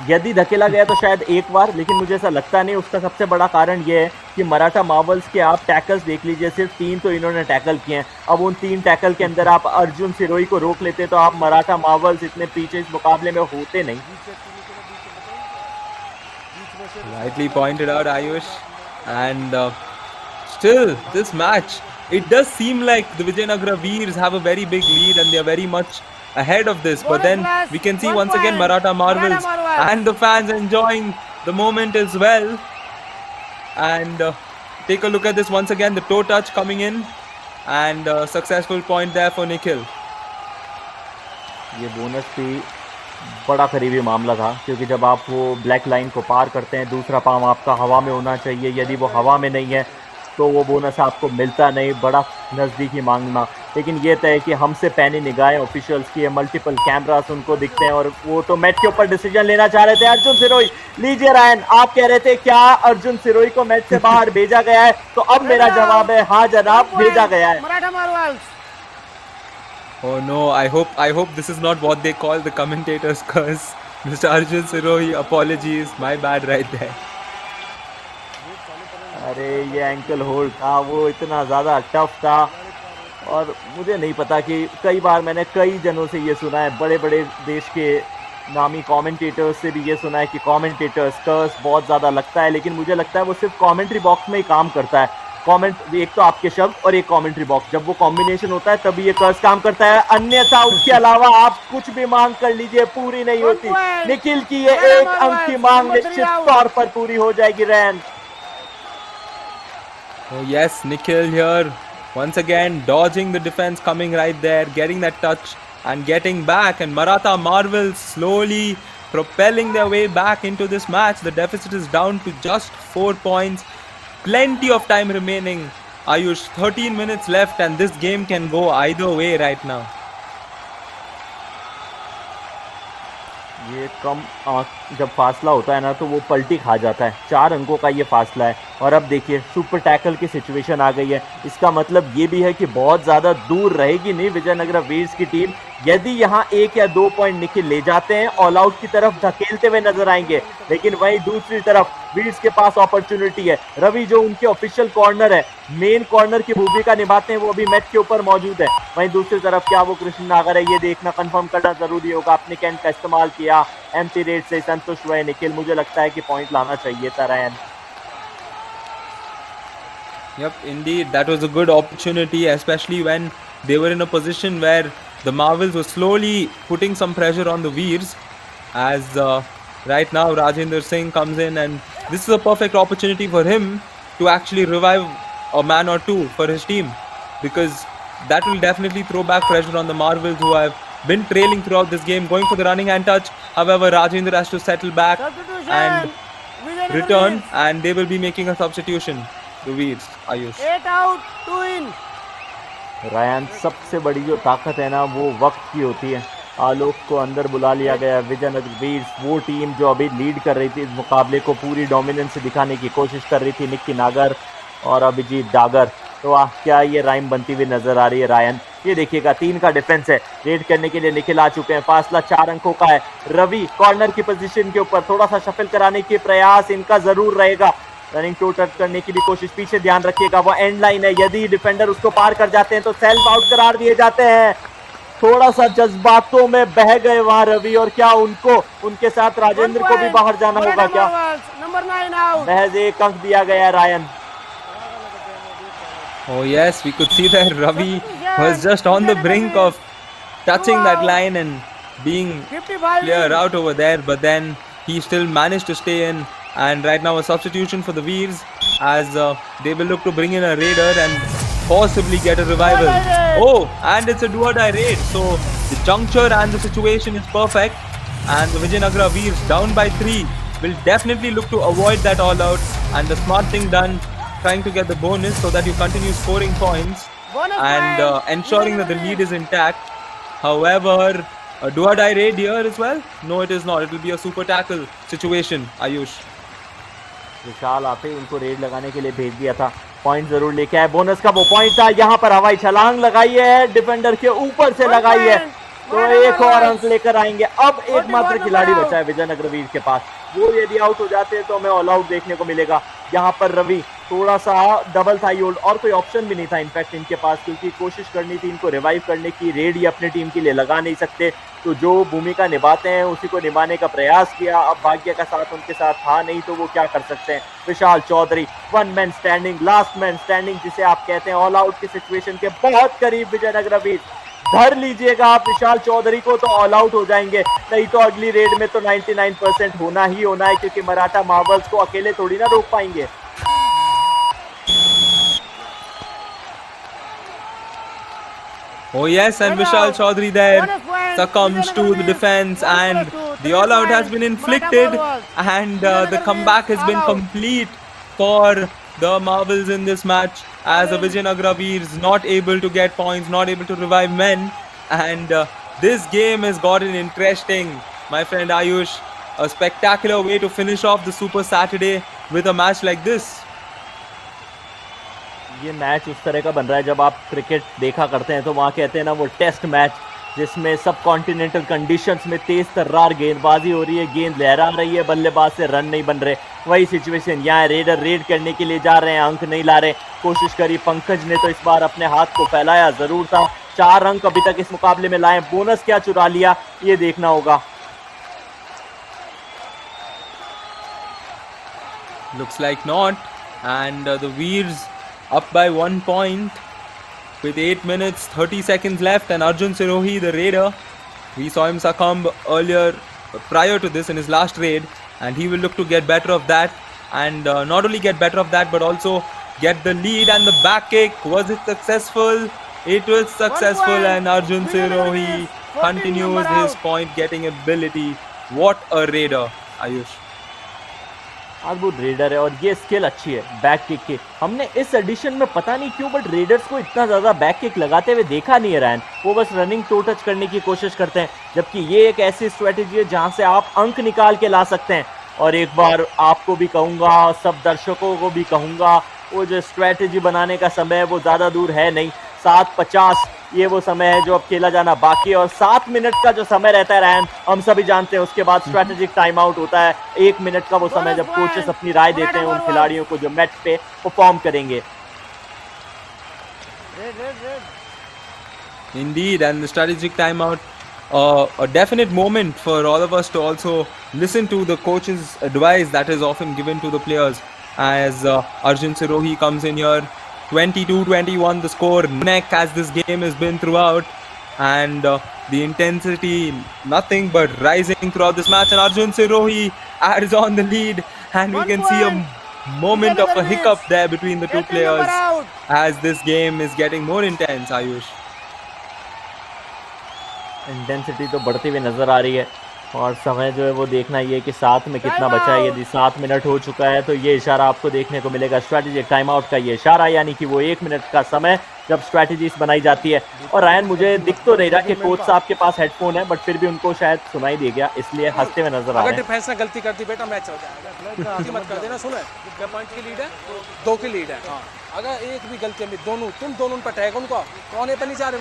यदि धकेला गया तो शायद एक बार, लेकिन मुझे ऐसा लगता नहीं। उसका सबसे बड़ा कारण ये है कि मराठा मार्वल्स के आप टैकल्स देख लीजिए, सिर्फ 3 तो इन्होंने टैकल किए हैं। अब उन 3 टैकल के अंदर आप अर्जुन सिरोही को रोक लेते तो आप मराठा मार्वल्स इतने पीछे इस मुकाबले में होते नहीं। Rightly pointed out, Ayush. And still, this match, it does seem like the Vijaynagara Veers have a very big lead and they're very much ahead of this. But then we can see once again Maratha Marvels and the fans enjoying the moment as well. And take a look at this once again, the toe touch coming in, and successful point there for Nikhil. ये bonus भी बड़ा करीबी मामला था, क्योंकि जब आप वो ब्लैक लाइन को पार करते हैं, दूसरा पाँव आपका हवा में होना चाहिए। यदि वो हवा में नहीं है तो वो बोनस आपको मिलता नहीं। बड़ा नज़दीकी मांगना, लेकिन ये तय कि हमसे पैनी निगाहें ऑफिशियल्स की, मल्टीपल कैमरास उनको दिखते हैं, और वो तो मैच के ऊपर डिसीजन लेना चाह रहे थे। अर्जुन सिरोही, लीजिए रायन, आप कह रहे थे क्या अर्जुन सिरोही को मैच से बाहर भेजा गया है, तो अब मेरा जवाब है हाँ जनाब, भेजा गया है। Oh no, I hope this is not what they call the commentators curse. Mr. Arjun Sirohi, apologies, my bad right there. अरे ये एंकल होल्ड था, वो इतना ज़्यादा टफ था, और मुझे नहीं पता कि कई बार मैंने कई जनों से ये सुना है, बड़े बड़े देश के नामी कमेंटेटर्स से भी ये सुना है कि कमेंटेटर्स कर्स बहुत ज़्यादा लगता है, लेकिन मुझे लगता है वो सिर्फ कमेंट्री बॉक्स में ही काम करता है। कमेंट, एक तो आपके शब्द और एक कमेंट्री बॉक्स, जब वो कॉम्बिनेशन होता है तभी ये कर्स काम करता है, अन्यथा उसके अलावा आप कुछ भी मांग कर लीजिए पूरी नहीं होती। निखिल की ये 1 अंक की मांग निश्चित तौर पर पूरी हो जाएगी रैन। Oh yes, Nikhil here once again dodging the defense, coming right there, getting that touch and getting back, and Maratha Marvels slowly propelling their way back into this match. The deficit is down to just 4 points. Plenty of time remaining. Ayush, 13 minutes left, and this game can go either way right now. ये कम जब फासला होता है ना तो वो पलटी खा जाता है। 4 अंकों का ये फासला है, और अब देखिए सुपर टैकल की सिचुएशन आ गई है। इसका मतलब ये भी है कि बहुत ज़्यादा दूर रहेगी नहीं विजयनगरा वीर्स की टीम। यदि यहाँ 1 या 2 पॉइंट निखिल ले जाते हैं, ऑल आउट की तरफ धकेलते हुए नजर आएंगे। लेकिन वहीं दूसरी तरफ वीर्स के पास अपॉर्चुनिटी है। रवि जो उनके ऑफिशियल कॉर्नर है, मेन कॉर्नर की भूमिका निभाते हैं, वो अभी मैच के ऊपर मौजूद है। वहीं दूसरी तरफ क्या वो कृष्ण नागर है, ये देखना कंफर्म करना जरूरी होगा। अपने कैंट का इस्तेमाल किया, एम्प्टी रेट से संतुष्ट हुए निखिल। मुझे लगता है कि पॉइंट लाना चाहिए था रैन। Yep, indeed, that was a good opportunity, especially when they were in a position where the Marvels were slowly putting some pressure on the Veers. As right now, Rajendra Singh comes in, and this is a perfect opportunity for him to actually revive a man or two for his team, because that will definitely throw back pressure on the Marvels, who have been trailing throughout this game, going for the running hand touch. However, Rajendra has to settle back and Vijaynagara return, Veers. and they will be making a substitution. The Veers, Ayush. 8 out, 2 in. Ryan, सबसे बड़ी जो ताकत है ना, वो वक्त की होती है। आलोक को अंदर बुला लिया गया। विजयनगर वीर्स, वो टीम जो अभी लीड कर रही थी इस मुकाबले को, पूरी डोमिनेंस दिखाने की कोशिश कर रही थी। निक्की नागर और अभिजीत डागर, तो क्या ये राइम बनती हुई नजर आ रही है रायन। ये देखिएगा 3 का डिफेंस है, रेड करने के लिए निखिल आ चुके हैं। फासला 4 अंकों का है। रवि कॉर्नर की पोजीशन के ऊपर थोड़ा सा शफल कराने के प्रयास इनका जरूर रहेगा। रनिंग टू टच करने की भी कोशिश, पीछे ध्यान रखिएगा, वो एंड लाइन है। यदि डिफेंडर उसको पार कर जाते हैं तो सेल्फ आउट करार दिए जाते हैं। थोड़ा सा जज्बातों में बह गए वहां रवि, और क्या उनको उनके साथ राजेंद्र को भी बाहर जाना होगा क्या? Number 9 out. महज 1 अंक दिया गया है Ryan. Oh yes, we could see that Ravi was just on the brink of touching that line and being 55 clear in. out over there, but then he still managed to stay in. And right now a substitution for the Veers, as they will look to bring in a raider and possibly get a revival. Oh, and it's a do or die raid, so the juncture and the situation is perfect, and the Vijaynagara Veers, down by 3, will definitely look to avoid that all out, and the smart thing done, trying to get the bonus so that you continue scoring points Bonus and point. ensuring that the lead is intact. However, a do or die raid here as well? No, it is not. It will be a super tackle situation, Ayush. विशाल आते ही उनको red लगाने के लिए भेज दिया था। Point जरूर लेके आए। बोनस का वो पॉइंट था। यहाँ पर हवाई छलांग लगाई है, डिफेंडर के ऊपर से लगाई है, तो एक और अंक लेकर आएंगे। अब एकमात्र खिलाड़ी बचा है विजयनगर वीर के पास, वो यदि आउट हो जाते हैं तो हमें ऑल आउट देखने को मिलेगा। यहाँ पर रवि थोड़ा सा डबल थाई होल्ड, और कोई ऑप्शन भी नहीं था इनफैक्ट इनके पास, क्योंकि कोशिश करनी थी इनको रिवाइव करने की। रेड ही अपनी टीम के लिए लगा नहीं सकते, तो जो भूमिका निभाते हैं उसी को निभाने का प्रयास किया। अब भाग्य का साथ उनके साथ था नहीं, तो वो क्या कर सकते हैं। Vishal Chaudhary, one man standing, last man standing जिसे आप कहते हैं, ऑल आउट की सिचुएशन के बहुत करीब विजयनगर वीर। धर लीजिएगा आप विशाल चौधरी को तो ऑल आउट हो जाएंगे, नहीं तो अगली रेड में तो 99% होना ही होना है, क्योंकि मराठा मार्वल्स को अकेले थोड़ी ना रोक पाएंगे। Oh yes, and Vishal Chaudhary there succumbs to the defense, and the all out has been inflicted, and the comeback has been complete for the Marvels in this match, as the Vijaynagara Veers not able to get points, not able to revive men, and this game has gotten interesting, my friend Ayush. A spectacular way to finish off the Super Saturday with a match like this. ये match उस तरह का बन रहा है, जब आप cricket देखा करते हैं तो वहाँ कहते हैं ना वो टेस्ट मैच, जिसमें सब कॉन्टिनेंटल कंडीशंस में तेज तर्रार गेंदबाजी हो रही है, गेंद लहरा रही है, बल्लेबाज से रन नहीं बन रहे। वही सिचुएशन यहाँ, रेडर रेड करने के लिए जा रहे हैं, अंक नहीं ला रहे। कोशिश करी पंकज ने तो इस बार अपने हाथ को फैलाया जरूर था। 4 अंक अभी तक इस मुकाबले में लाए, बोनस क्या चुरा लिया ये देखना होगा। Looks like not, and the Veers up by 1 point with 8 minutes 30 seconds left, and Arjun Sirohi, the raider, we saw him succumb earlier prior to this in his last raid, and he will look to get better of that, and not only get better of that but also get the lead. And the back kick, was it successful? It was successful, and Arjun Sirohi continues his point getting ability. What a raider, Ayush. अद्भुत raider है, और ये skill अच्छी है back kick की। हमने इस addition में पता नहीं क्यों बट रेडर्स को इतना ज़्यादा बैक किक लगाते हुए देखा नहीं है रैन। वो बस रनिंग टू टच करने की कोशिश करते हैं, जबकि ये एक ऐसी स्ट्रेटेजी है जहां से आप अंक निकाल के ला सकते हैं। और एक बार आपको भी कहूँगा, सब दर्शकों को भी कहूँगा, वो जो स्ट्रेटेजी बनाने का समय है वो ज़्यादा दूर है नहीं। 7:50 ये वो समय है जो अब खेला जाना बाकी है, और 7 मिनट का जो समय रहता है रैन, हम सभी जानते हैं, उसके बाद स्ट्रेटेजिक टाइम आउट होता है। 1 मिनट का वो समय जब कोचेस अपनी राय देते हैं उन खिलाड़ियों को जो मैच पे परफॉर्म करेंगे। Indeed, and the strategic timeout, a definite moment for all of us to also listen to the coach's advice that is often given to the players. As Arjun Sirohi comes in here, 22-21 the score, neck as this game has been throughout, and the intensity nothing but rising throughout this match. And Arjun Sirohi adds on the lead, and we can see a moment of a hiccup there between the two players as this game is getting more intense. Ayush. Intensity तो बढ़ती हुई नजर आ रही है, और समय जो है वो देखना ये कि साथ में कितना बचा है। यदि 7 मिनट हो चुका है तो ये इशारा आपको देखने को मिलेगा, स्ट्रेटेजिक टाइम आउट का ये इशारा, यानी कि वो 1 मिनट का समय जब स्ट्रेटेजीज बनाई जाती है। और रायन, मुझे दिख तो नहीं रहा कि कोच साहब के पास हेडफोन है, बट फिर भी उनको शायद सुनाई दे गया, इसलिए हंसते हुए नजर आ रहे हैं। अगर डिफेंस ने गलती कर दी बेटा मैच हो जाएगा, गलती मत कर देना। सुनो, क्या पॉइंट की लीड है? 2 की लीड है। हाँ, अगर एक भी गलती है, तुम दोनों पर टैग उनको कोने पे नहीं जा रहे।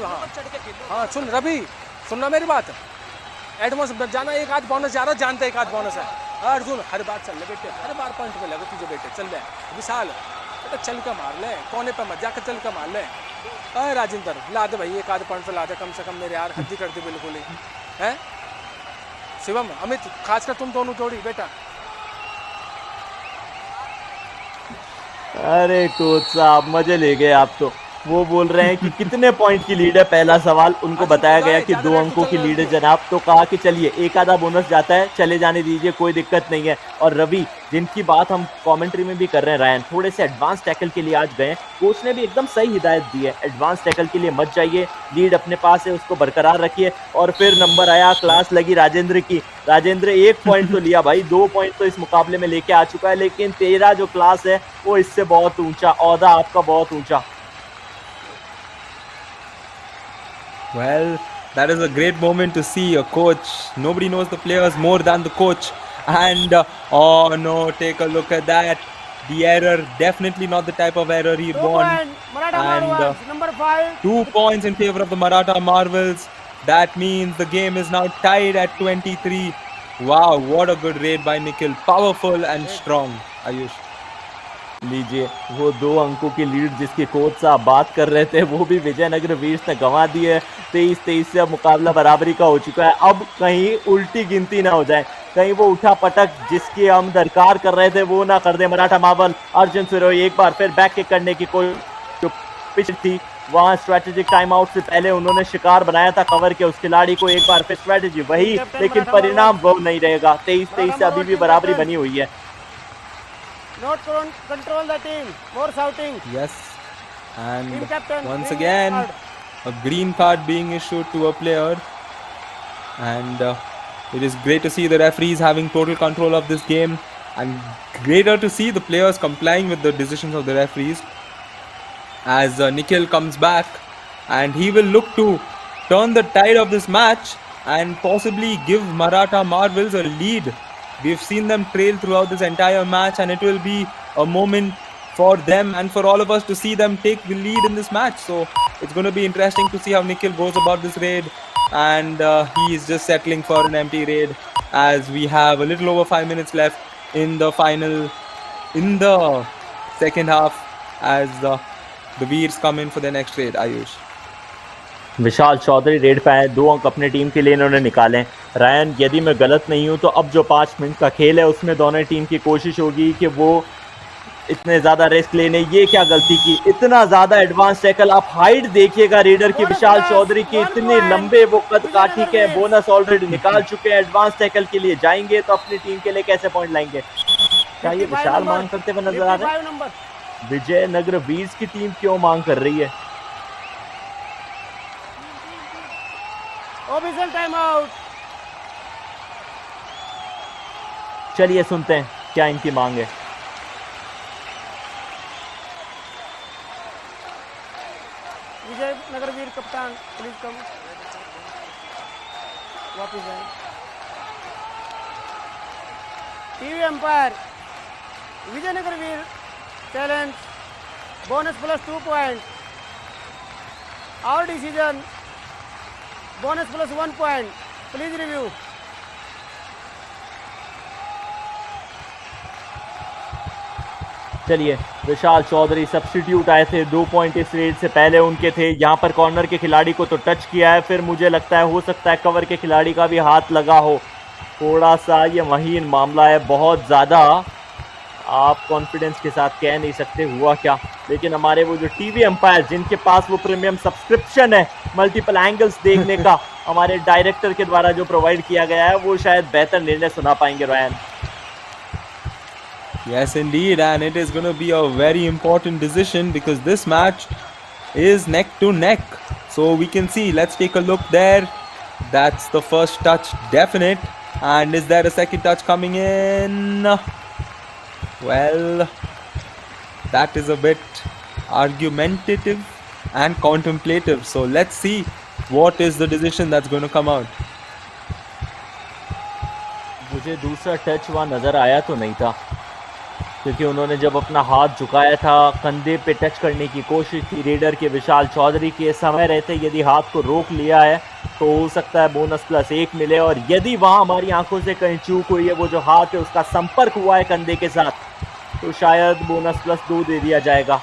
हाँ सुन रवि, सुनना मेरी बात, एडवांस जाना, एक आध बोनस जा रहा, जानते एक आध बोनस है। अर्जुन हर बार चल ले बेटे, हर बार पॉइंट पे लगे तुझे बेटे, चल ले विशाल बेटा, चल कर मार ले, कोने पे मत जाकर चल कर मार ले। अरे राजेंद्र ला दे भाई, एक आध पॉइंट पे ला दे कम से कम, मेरे यार हद्दी कर दी बिल्कुल ही है। शिवम अमित खासकर तुम दोनों जोड़ी बेटा। अरे कोच साहब मजे ले गए आप तो। वो बोल रहे हैं कि कितने पॉइंट की लीड है, पहला सवाल उनको बताया गया कि 2 अंकों की लीड है जनाब, तो कहा कि चलिए एक आधा बोनस जाता है, चले जाने दीजिए, कोई दिक्कत नहीं है। और रवि, जिनकी बात हम कमेंट्री में भी कर रहे हैं, रायन थोड़े से एडवांस टैकल के लिए आज गए, कोच ने भी एकदम सही हिदायत दी है, एडवांस टैकल के लिए मत जाइए, लीड अपने पास है उसको बरकरार रखिए। और फिर नंबर आया, क्लास लगी राजेंद्र की। राजेंद्र 1 पॉइंट तो लिया भाई, 2 पॉइंट तो इस मुकाबले में लेके आ चुका है, लेकिन तेरा जो क्लास है वो इससे बहुत ऊंचा, औहदा आपका बहुत ऊंचा। Well, that is a great moment to see a coach. Nobody knows the players more than the coach. And oh no, take a look at that. The error, definitely not the type of error he want. And number 5. 2 points in favor of the Maratha Marvels. That means the game is now tied at 23. Wow, what a good raid by Nikhil. Powerful and strong, Ayush. लीजिए, वो 2 अंकों की lead जिसकी coach साहब बात कर रहे थे, वो भी विजयनगर वीर्स ने गंवा दी है। 23-23 से अब मुकाबला बराबरी का हो चुका है। अब कहीं उल्टी गिनती ना हो जाए, कहीं वो उठा पटक जिसकी हम दरकार कर रहे थे वो ना कर दे मराठा मावल। अर्जुन सिरोही एक बार फिर बैक किक करने की कोई जो पिच थी, वहां स्ट्रेटेजिक टाइम आउट से पहले उन्होंने शिकार बनाया था कवर के उस खिलाड़ी को, एक बार फिर स्ट्रेटेजी वही, लेकिन परिणाम वो नहीं रहेगा। 23-23 से अभी भी बराबरी बनी हुई है। Not control the team. More shouting. Yes. And Team captain, once green again, card. a green card being issued to a player. And it is great to see the referees having total control of this game, and greater to see the players complying with the decisions of the referees. As Nikhil comes back, and he will look to turn the tide of this match and possibly give Maratha Marvels a lead. We've seen them trail throughout this entire match, and it will be a moment for them and for all of us to see them take the lead in this match. So it's going to be interesting to see how Nikhil goes about this raid, and he is just settling for an empty raid as we have a little over 5 minutes left in the second half as the Veers come in for their next raid. Ayush. Vishal Chaudhary raid पे आए, 2 अंक अपने team के लिए इन्होंने निकाले। Ryan, यदि मैं गलत नहीं हूं तो अब जो 5 मिनट का खेल है उसमें दोनों टीम की कोशिश होगी कि वो इतने ज्यादा रिस्क लेने, ये क्या गलती की, इतना ज्यादा एडवांस टैकल। आप हाइट देखिएगा रेडर की, विशाल चौधरी की, इतने लंबे वो कद काठी के, बोनस ऑलरेडी निकाल चुके हैं, एडवांस टैकल के लिए जाएंगे तो अपनी टीम के लिए कैसे पॉइंट लाएंगे? क्या ये विशाल मांग करते हुए नजर आ रहे हैं? विजयनगर वीर्स की टीम क्यों मांग कर रही है? Official time out. चलिए सुनते हैं क्या इनकी मांग है। विजयनगर वीर कप्तान प्लीज कम, वापिस आए। TV umpire, Vijayanagar Veer challenge, bonus plus 2 point. Our decision. Bonus plus 1 point. Please review. चलिए, विशाल चौधरी सब्स्टिट्यूट आए थे, 2 पॉइंट इस रेड से पहले उनके थे। यहाँ पर कॉर्नर के खिलाड़ी को तो टच किया है, फिर मुझे लगता है हो सकता है कवर के खिलाड़ी का भी हाथ लगा हो। थोड़ा सा ये महीन मामला है, बहुत ज़्यादा आप कॉन्फिडेंस के साथ कह नहीं सकते हुआ क्या, लेकिन हमारे वो जो टीवी एम्पायर जिनके पास वो प्रीमियम सब्सक्रिप्शन है मल्टीपल एंगल्स देखने का, हमारे डायरेक्टर के द्वारा जो प्रोवाइड किया गया है, वो शायद बेहतर निर्णय सुना पाएंगे Rohan. Yes, indeed, and it is going to be a very important decision because this match is neck to neck. So we can see, let's take a look there. That's the first touch, definite. And is there a second touch coming in? Well, that is a bit argumentative and contemplative. So let's see what is the decision that's going to come out. मुझे दूसरा touch वहाँ नज़र आया तो नहीं था, क्योंकि उन्होंने जब अपना हाथ झुकाया था कंधे पे टच करने की कोशिश थी रेडर के विशाल चौधरी के। समय रहते यदि हाथ को रोक लिया है तो हो सकता है बोनस प्लस 1 मिले, और यदि वहाँ हमारी आंखों से कहीं चूक हुई है, वो जो हाथ है उसका संपर्क हुआ है कंधे के साथ, तो शायद बोनस प्लस 2 दे दिया जाएगा।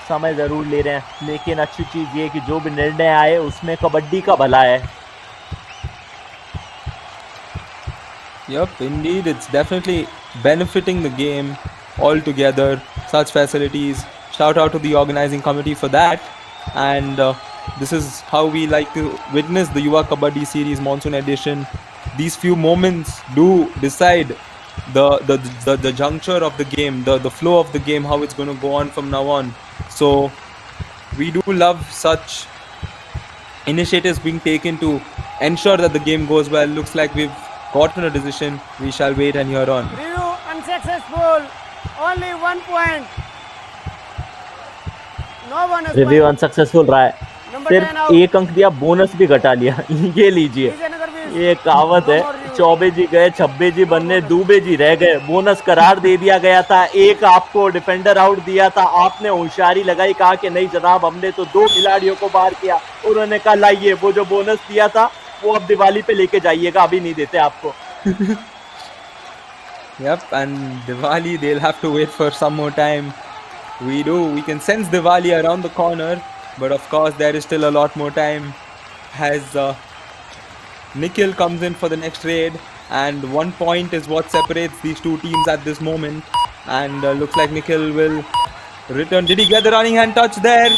समय ज़रूर ले रहे हैं, लेकिन अच्छी चीज़ ये कि जो भी निर्णय आए उसमें कबड्डी का भला है। Yep, indeed, it's definitely benefiting the game altogether. Such facilities. Shout out to the organizing committee for that. And this is how we like to witness the Yuva Kabaddi Series Monsoon Edition. These few moments do decide the juncture of the game, the flow of the game, how it's going to go on from now on. So we do love such initiatives being taken to ensure that the game goes well. Looks like we've gotten a decision. We shall wait and hear on. Review unsuccessful. Only 1 point. No bonus review point. Unsuccessful रहा है, Number 10 सिर्फ out. 1 अंक दिया, bonus भी घटा लिया। ये लीजिए, Vijaynagara Veers. ये कहावत है, चौबे जी गए छब्बे जी बनने, दूबे जी रह गए। बोनस करार दे दिया गया था, एक आपको डिफेंडर आउट दिया था, आपने होशियारी लगाई, कहा कि नहीं जनाब हमने तो 2 खिलाड़ियों को बाहर किया। उन्होंने कहा लाइए वो जो बोनस दिया था वो अब दिवाली पे लेके जाइएगा, अभी नहीं देते आपको। Yep, and Diwali, they'll have to wait for some more time. We can sense Diwali around the corner, but of course there is still a lot more time as Nikhil comes in for the next raid, and 1 point is what separates these two teams at this moment. And looks like Nikhil will return. Did he get the running hand touch there?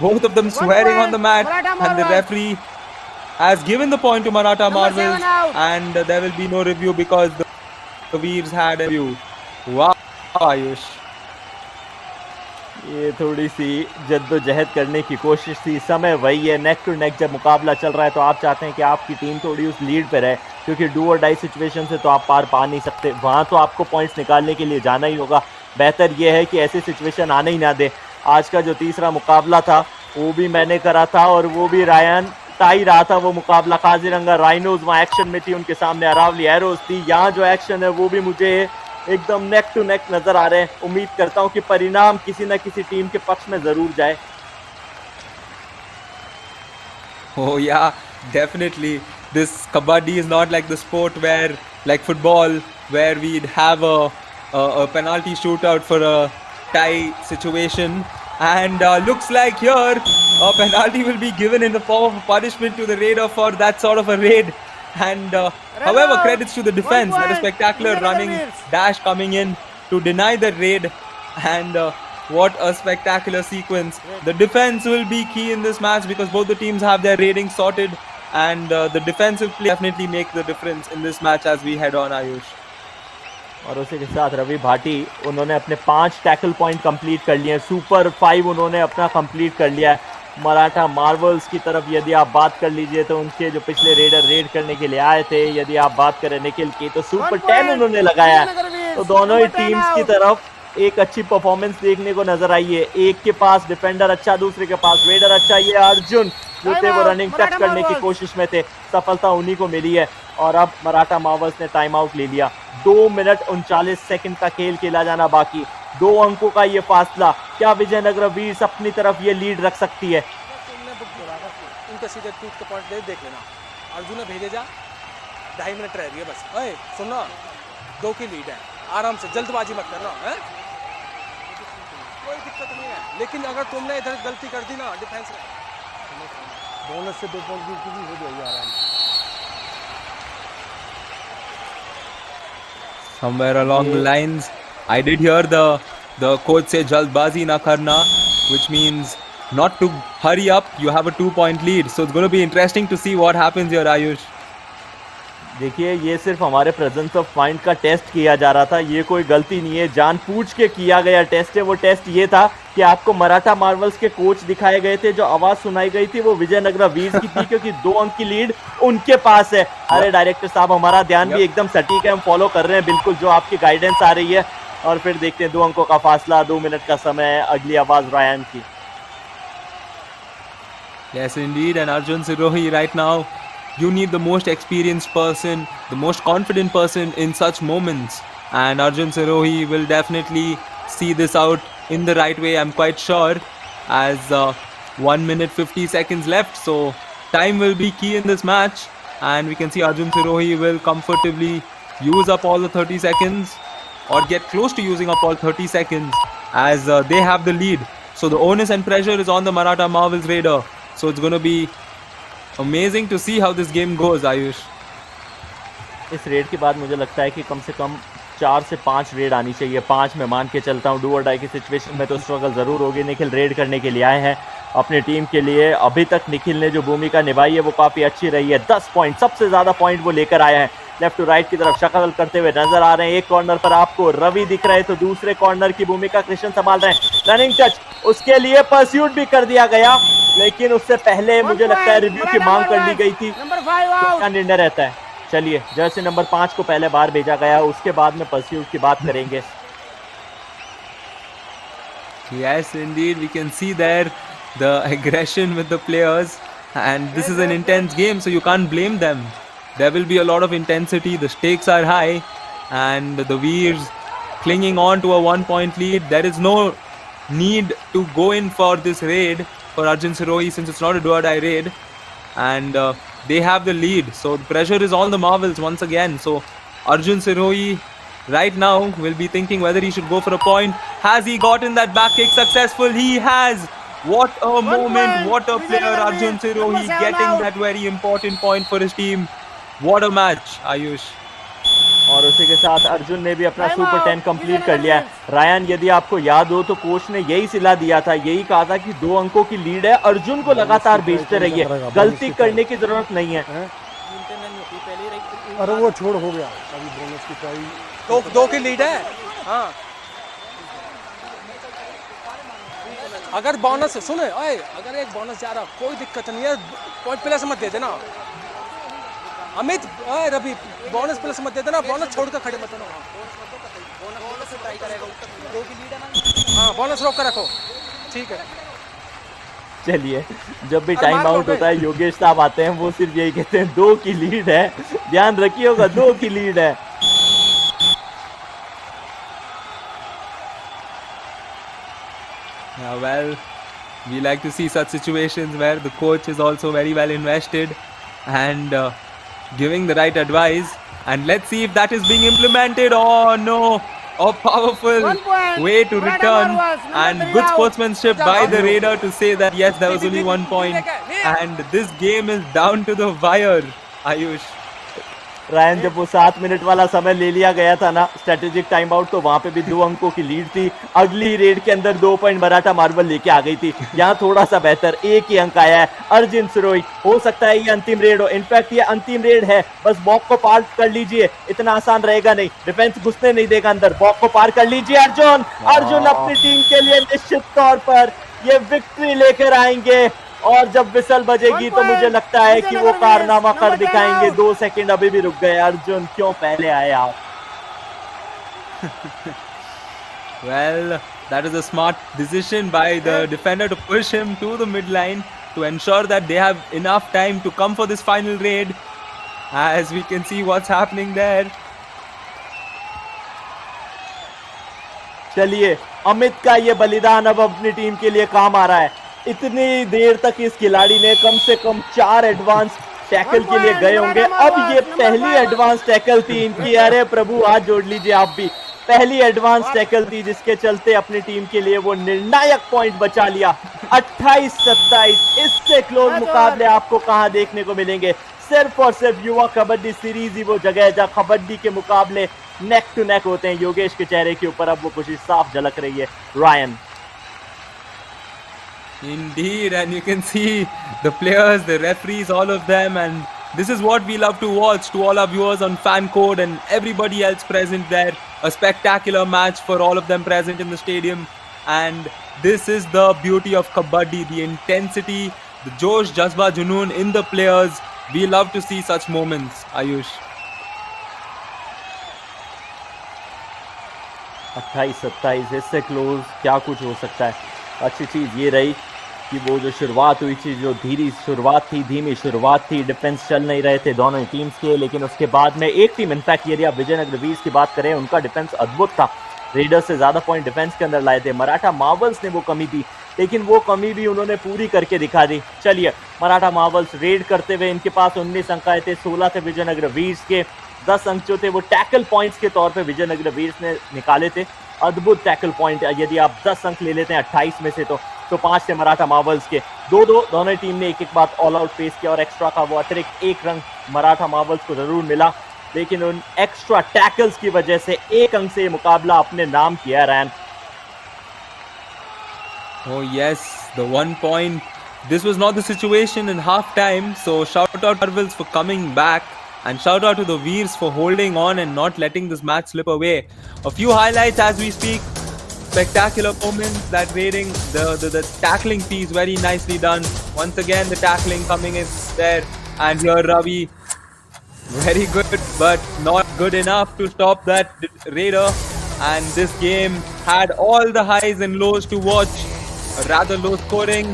Both of them swearing on the mat, and the referee has given the point to Maratha Marvels, and there will be no review because the Veers had a review. Wow, Ayush. ये थोड़ी सी जद्दोजहद करने की कोशिश थी। समय वही है, नेक टू नेक जब मुकाबला चल रहा है तो आप चाहते हैं कि आपकी टीम थोड़ी उस लीड पे रहे, क्योंकि डू और डाई सिचुएशन से तो आप पार पा नहीं सकते, वहाँ तो आपको पॉइंट्स निकालने के लिए जाना ही होगा। बेहतर ये है कि ऐसी सिचुएशन आने ही ना दे। आज का जो तीसरा मुकाबला था वो भी मैंने करा था, और वो भी रायन टाई रहा था वो मुकाबला। काजीरंगा राइनोज वहाँ एक्शन में थी, उनके सामने अरावली एरोज थी। यहाँ जो एक्शन है वो भी मुझे एकदम नेक टू नेक नजर आ रहे हैं। उम्मीद करता हूँ कि परिणाम किसी न किसी टीम के पक्ष में जरूर जाए। Oh yeah, definitely. This kabaddi is not like the sport where, like football, where we'd have a penalty shootout for a tie situation. And looks like here a penalty will be given in the form of a punishment to the raider for that sort of a raid. And however, credits to the defense, the spectacular running dash coming in to deny the raid. And what a spectacular sequence. The defense will be key in this match because both the teams have their raiding sorted, and the defensive play definitely make the difference in this match as we head on, Ayush. और उसी के साथ रवि भाटी, उन्होंने अपने 5 tackle point complete कर लिए हैं। Super 5 उन्होंने अपना कंप्लीट कर लिया है। मराठा मार्वल्स की तरफ यदि आप बात कर लीजिए तो उनके जो पिछले रेडर रेड करने के लिए आए थे, यदि आप बात करें निखिल की, तो सुपर 10 उन्होंने लगाया है। तो दोनों ही टीम्स की तरफ एक अच्छी परफॉर्मेंस देखने को नजर आई है। एक के पास डिफेंडर अच्छा, दूसरे के पास रेडर अच्छा। ये अर्जुन जो थे वो रनिंग टच करने की कोशिश में थे, सफलता उन्हीं को मिली है। और अब मराठा मार्वल्स ने टाइम आउट ले लिया। 2 मिनट 39 सेकंड का खेल खेला जाना बाकी। 2 अंकों का ये फासला, क्या विजयनगर वीर्स अपनी तरफ ये लीड रख सकती है? उल्टे सीधे टूट के पॉइंट दे देख लेना। अर्जुन ने भेजे जा, 2.5 मिनट रह रही है बस। ओए सुनना, 2 की लीड है, आराम से, जल्दबाजी मत करना है, कोई दिक्कत नहीं है। लेकिन अगर तुमने इधर गलती कर दी ना डिफेंस में, बोनस से 2 पॉइंट की हो जाएगी आराम से। Somewhere along the lines, I did hear the coach say jalbazi na karna, which means not to hurry up. You have a 2-point lead, so it's going to be interesting to see what happens here, Ayush. देखिए ये सिर्फ हमारे presence of mind का test किया जा रहा था, ये कोई गलती नहीं है, जानबूझ के किया गया टेस्ट है। वो टेस्ट ये था कि आपको मराठा मार्वल्स के कोच दिखाए गए थे, जो आवाज सुनाई गई थी वो विजयनगरा वीर्स की थी, क्योंकि 2 अंक की लीड उनके पास है। अरे डायरेक्टर साहब, हमारा ध्यान भी एकदम सटीक है, हम फॉलो कर रहे हैं बिल्कुल जो आपकी गाइडेंस आ रही है। और फिर देखते हैं 2 अंकों का फासला, 2 मिनट का समय है, अगली आवाज रायन की। Yes, indeed, and Arjun Sirohi right now, you need the most experienced person, the most confident person in such moments, and Arjun Sirohi will definitely see this out in the right way, I'm quite sure, as 1 minute 50 seconds left, so time will be key in this match, and we can see Arjun Sirohi will comfortably use up all the 30 seconds or get close to using up all 30 seconds as they have the lead. So the onus and pressure is on the Maratha Marvels Raider, so it's going to be amazing to see how this game goes, Ayush. इस red के बाद मुझे लगता है कि कम से कम 4 से 5 red आनी चाहिए। 5 मैं मान के चलता हूँ। डू और डाई की सिचुएशन में तो स्ट्रगल जरूर होगी। निखिल रेड करने के लिए आए हैं अपनी टीम के लिए। अभी तक निखिल ने जो भूमिका निभाई है वो काफी अच्छी रही है। 10 पॉइंट, सबसे ज्यादा पॉइंट वो लेकर आए हैं। लेफ्ट टू राइट की तरफ शक्ल करते हुए नजर आ रहे हैं। एक कॉर्नर पर आपको रवि दिख रहे हैं, तो दूसरे कॉर्नर की भूमिका कृष्ण संभाल रहे हैं। रनिंग टच, उसके लिए परस्यूट भी कर दिया गया, लेकिन उससे पहले मुझे लगता है रिव्यू की मांग कर ली गई थी। Number 5 out. क्या निर्णय रहता है? चलिए, जर्सी नंबर 5 को पहले बाहर भेजा गया, उसके बाद में परस्यूट की बात करेंगे। Yes, indeed, we can see there the aggression with the players, and this is an intense game, so you can't blame them. There will be a lot of intensity, the stakes are high, and the Veers clinging on to a 1-point lead. There is no need to go in for this raid for Arjun Sirohi, since it's not a do-or-die raid, and they have the lead, so the pressure is on the Marvels once again. So Arjun Sirohi right now will be thinking whether he should go for a point. Has he gotten that back kick successful? He has. What a moment, point. what a player, Arjun Sirohi, Number 7 getting out. that very important point for his team. What a match, Ayush. और उसी के साथ अर्जुन ने भी अपना Time super out. 10 complete Vijayanagar कर लिया है। वीर्स। रायन, यदि आपको याद हो तो कोच ने यही सिला दिया था, यही कहा था कि 2 अंकों की लीड है, अर्जुन को लगातार भेजते रहिए, गलती करने की जरूरत नहीं है। अरे वो छोड़, हो गया अभी बोनस की ट्राई। 2 की लीड है। हाँ, अगर बोनस सुने, ओए अगर एक बोनस जा रहा कोई दिक्कत नहीं है, पॉइंट प्लस मत दे देना अमित। ओए रवि, बोनस प्लस मत दे देना, बोनस छोड़ कर खड़े मत होना। हाँ, बोनस रोक कर रखो, ठीक है। चलिए, जब भी टाइम आउट होता है योगेश साहब आते हैं, वो सिर्फ यही कहते हैं 2 की लीड है, ध्यान रखिएगा 2 की लीड है। Well, we like to see such situations where the coach is also very well invested and giving the right advice. And let's see if that is being implemented. Oh no! A powerful 1 point. way to Maratha return, Marvels, number and 3 good out. sportsmanship by the Raider to say that yes, there was only 1 point, and this game is down to the wire. Ayush. Ryan, जब वो 7 minute वाला समय ले लिया गया था ना strategic time out, तो वहां पे भी 2 अंकों की लीड थी। अगली रेड के अंदर 2 पॉइंट मराठा मार्बल लेके आ गई थी। यहाँ थोड़ा सा बेहतर, 1 ही अंक आया है। अर्जुन सिरोही, हो सकता है ये अंतिम रेड हो, इनफैक्ट ये अंतिम रेड है। बस बॉक्स को पार कर लीजिए, इतना आसान रहेगा नहीं, डिफेंस घुसने नहीं देगा अंदर। बॉक्स को पार कर लीजिए अर्जुन। अर्जुन अपनी टीम के लिए निश्चित तौर पर ये विक्ट्री लेकर आएंगे, और जब विसल बजेगी तो मुझे लगता है कि वो कारनामा कर दिखाएंगे। 2 सेकंड अभी भी रुक गए। अर्जुन, क्यों पहले आए आप? Well, that is a smart decision by the defender to push him to the midline to ensure that they have enough time to come for this final raid. As we can see what's happening there. चलिए, अमित का ये बलिदान अब अपनी team के लिए काम आ रहा है। इतनी देर तक इस खिलाड़ी ने कम से कम 4 एडवांस टैकल के लिए गए होंगे। अब ये पहली एडवांस टैकल थी इनकी। अरे प्रभु, हाथ जोड़ लीजिए आप भी। पहली एडवांस टैकल थी जिसके चलते अपनी टीम के लिए वो निर्णायक पॉइंट बचा लिया। 28-27, इससे क्लोज मुकाबले आपको कहां देखने को मिलेंगे। सिर्फ और सिर्फ युवा कबड्डी सीरीज ही वो जगह है जहां कबड्डी के मुकाबले नेक टू नेक होते हैं। योगेश के चेहरे के ऊपर अब वो खुशी साफ झलक रही है। Ryan, Indeed, and you can see the players, the referees, all of them, and this is what we love to watch. To all our viewers on Fan Code and everybody else present there, a spectacular match for all of them present in the stadium, and this is the beauty of kabaddi, the intensity, the josh, jazba, junoon in the players. We love to see such moments, Ayush. 28-27, इससे close क्या कुछ हो सकता है। अच्छी चीज़ ये रही कि वो जो शुरुआत हुई थी, जो धीमी शुरुआत थी, डिफेंस चल नहीं रहे थे दोनों टीम्स के, लेकिन उसके बाद में एक टीम, इनफैक्ट यदि आप विजयनगर वीर्स की बात करें, उनका डिफेंस अद्भुत था। रेडर्स से ज़्यादा पॉइंट डिफेंस के अंदर लाए थे। मराठा मार्वल्स ने वो कमी थी, लेकिन वो कमी भी उन्होंने पूरी करके दिखा दी। चलिए, मराठा मार्वल्स रेड करते हुए इनके पास 19 अंक आए थे, 16 थे विजयनगर वीर्स के। 10 अंक जो थे वो टैकल पॉइंट्स के तौर पे विजयनगर वीर्स ने निकाले थे। अद्भुत टैकल पॉइंट, यदि आप 10 अंक ले लेते हैं 28 में से तो 5 थे मराठा मार्वल्स के। दोनों टीम ने एक बार ऑल आउट पेश किया और एक्स्ट्रा का वो अतिरिक्त 1 रंग मराठा मार्वल्स को जरूर मिला, लेकिन उन एक्स्ट्रा टैकल्स की वजह से 1 अंक से मुकाबला अपने नाम किया। रैन, Oh yes, the 1 point. This was not the situation in half time, so shout out Marvels for coming back, and shout out to the Veers for holding on and not letting this match slip away. A few highlights as we speak. Spectacular moments, that raiding, the tackling piece, very nicely done. Once again, the tackling coming in there, and here Ravi, very good, but not good enough to stop that raider. And this game had all the highs and lows to watch. Rather low scoring,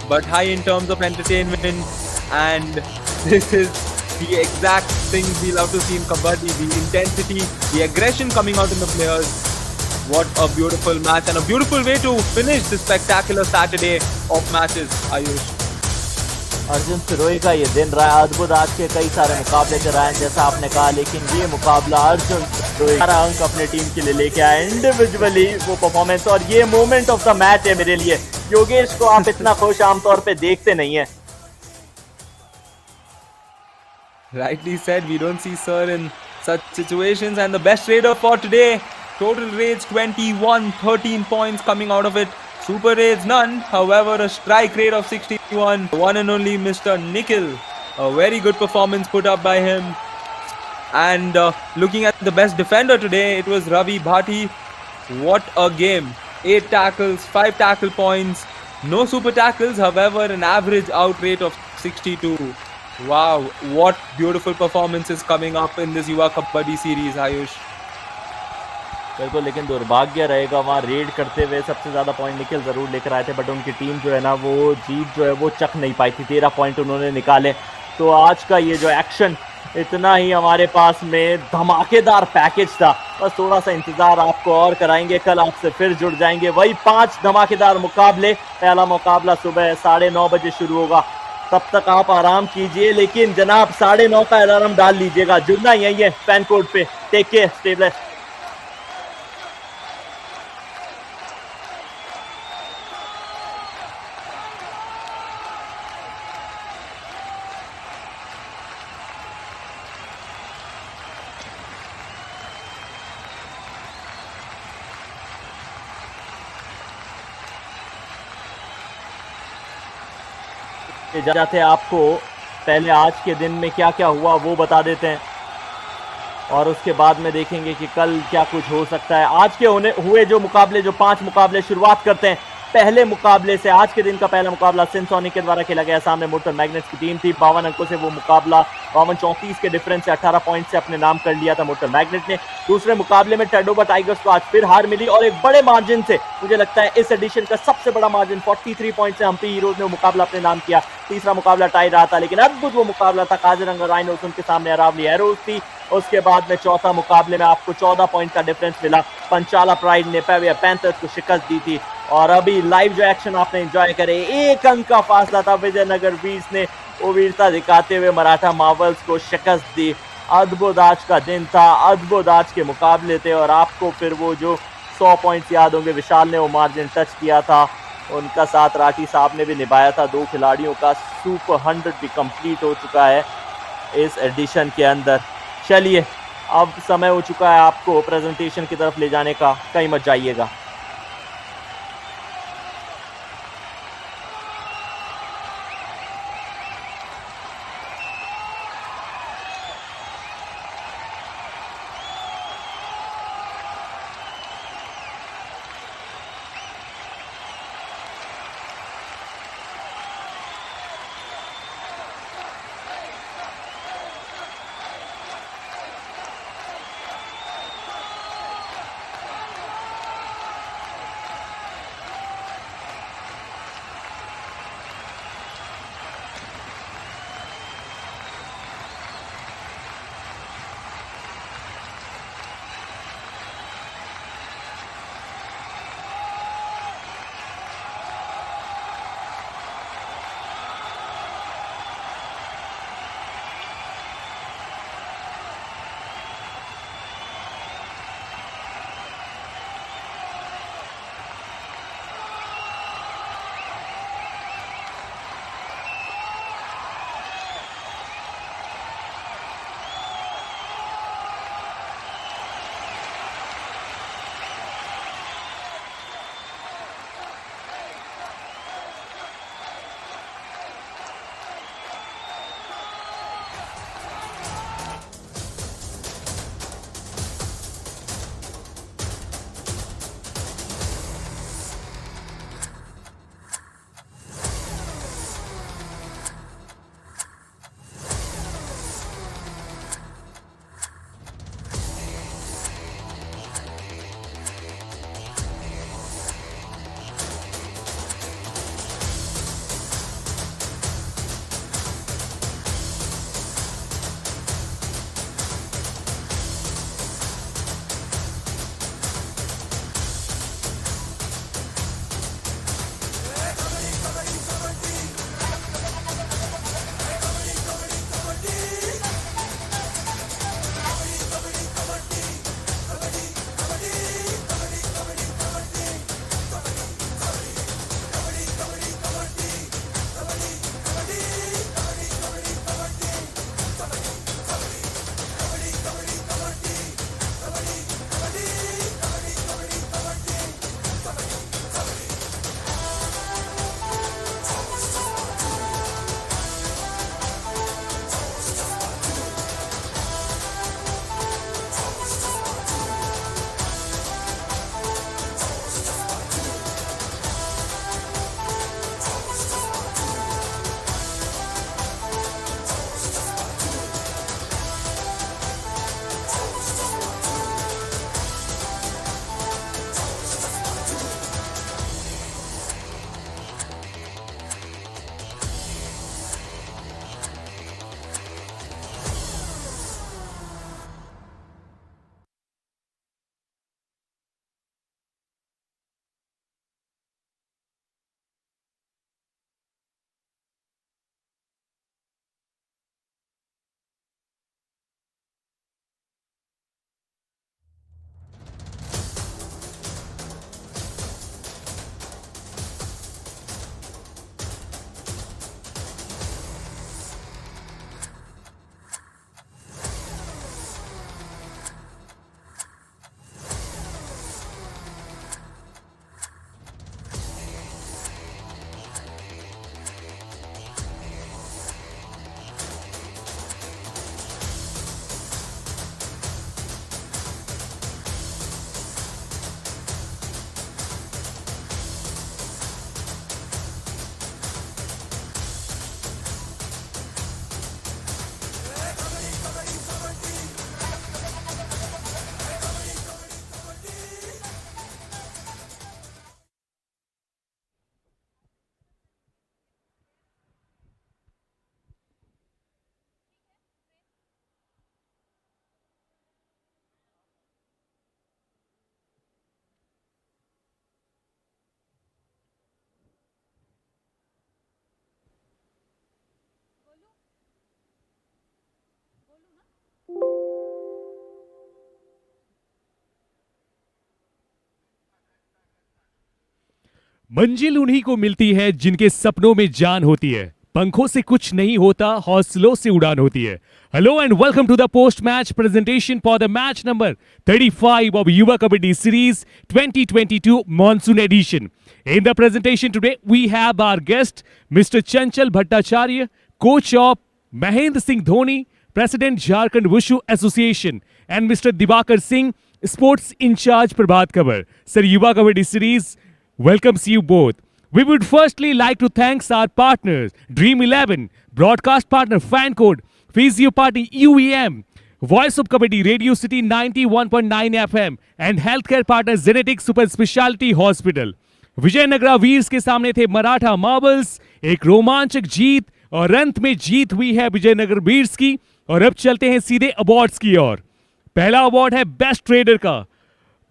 but high in terms of entertainment. And this is the exact thing we love to see in kabaddi: the intensity, the aggression coming out in the players. What a beautiful match, and a beautiful way to finish this spectacular Saturday of matches, Ayush. Arjun Sirohi का ये दिन रहा अद्भुत। आज के कई सारे मुकाबले कराए जैसा आपने कहा, लेकिन ये मुकाबला अर्जुन सिरोही 12 अंक अपने टीम के लिए लेके आए। इंडिविजुअली वो परफॉर्मेंस और ये मोमेंट ऑफ द मैच है मेरे लिए। योगेश को आप इतना खुश आमतौर पे देखते नहीं है। Rightly said, we don't see Sir in such situations. And the best raider for today, total raids 21, 13 points coming out of it. Super raids none, however a strike rate of 61. One and only Mr. Nikhil, a very good performance put up by him. And looking at the best defender today, it was Ravi Bhati. What a game. 8 tackles, 5 tackle points, no super tackles, however an average out rate of 62. Wow, what beautiful performances coming up in this Yuva Kabaddi series, Ayush. बिल्कुल, लेकिन दुर्भाग्य रहेगा वहाँ red करते हुए सबसे ज़्यादा point Nikhil ज़रूर लेकर आए थे, बट उनकी टीम जो है ना वो जीत जो है वो चख नहीं पाई थी। 13 पॉइंट उन्होंने निकाले। तो आज का ये जो एक्शन इतना ही हमारे पास में धमाकेदार पैकेज था। बस थोड़ा सा इंतज़ार आपको और कराएंगे, कल आपसे फिर जुड़ जाएंगे। वही 5 धमाकेदार मुकाबले। पहला मुकाबला सुबह 9:30 बजे शुरू होगा, तब तक आप आराम कीजिए, लेकिन जनाब 9:30 का अलार्म डाल लीजिएगा। जुड़ना यही है फैन कोड पे। Take care, stay blessed. जाते आपको पहले आज के दिन में क्या क्या हुआ वो बता देते हैं, और उसके बाद में देखेंगे कि कल क्या कुछ हो सकता है। आज के हुए जो मुकाबले, जो 5 मुकाबले, शुरुआत करते हैं पहले मुकाबले से। आज के दिन का पहला मुकाबला सिंसोनिक के द्वारा खेला गया। सामने मोटर मैग्नेट्स की टीम थी। 52 अंकों से वो मुकाबला 52-34 के डिफरेंस से 18 पॉइंट से अपने नाम कर लिया था मोटर मैग्नेट ने। दूसरे मुकाबले में टर्डोबा टाइगर्स को आज फिर हार मिली, और एक बड़े मार्जिन से, मुझे लगता है इस एडिशन का सबसे बड़ा मार्जिन 43 पॉइंट से हम्पी हीरोज ने वो मुकाबला अपने नाम किया। तीसरा मुकाबला टाई रहा था, लेकिन अद्भुत वो मुकाबला था। काजीरंगा राइनोस उनके सामने अरावली एरोज थी। उसके बाद में चौथा मुकाबले में आपको 14 पॉइंट का डिफरेंस मिला। पंचाला प्राइड ने पैविया पैंथर्स को शिकस्त दी थी, और अभी लाइव जो एक्शन आपने एंजॉय करे, 1 अंक का फासला था, विजयनगर वीर्स ने वो वीरता दिखाते हुए मराठा मार्वल्स को शिकस्त दी। अद्भुत आज का दिन था, अद्भुत आज के मुकाबले थे, और आपको फिर वो जो 100 पॉइंट्स याद होंगे, विशाल ने वो मार्जिन टच किया था, उनका साथ राठी साहब ने भी निभाया था। 2 खिलाड़ियों का सुपर 100 भी कंप्लीट हो चुका है इस एडिशन के अंदर। चलिए अब समय हो चुका है आपको प्रेजेंटेशन की तरफ ले जाने का, कहीं मत जाइएगा। मंजिल उन्हीं को मिलती है जिनके सपनों में जान होती है। पंखों से कुछ नहीं होता, हौसलों से उड़ान होती है। Hello and welcome to the post-match presentation for the match number 35 of Yuva Kabaddi Series 2022 Monsoon Edition. In the presentation today, we have our guest, Mr. Chanchal Bhattacharya, coach of Mahendra Singh Dhoni, President Jharkhand Wushu Association, and Mr. Dibakar Singh, Sports in charge Prabhat Kabar. Sir, Yuva Kabaddi Series welcomes you both. We would firstly like to thank our partners, Dream 11, broadcast partner Fan Code, Physio Party UEM, Voice of Kabaddi Radio City 91.9 FM, and healthcare partner Genetic Super Specialty Hospital. Vijayanagara वीर्स के सामने थे Maratha marbles. एक रोमांचक जीत और अंत में जीत हुई है विजयनगर वीर्स की। और अब चलते हैं सीधे अवार्ड्स की ओर। पहला अवार्ड है बेस्ट ट्रेडर का।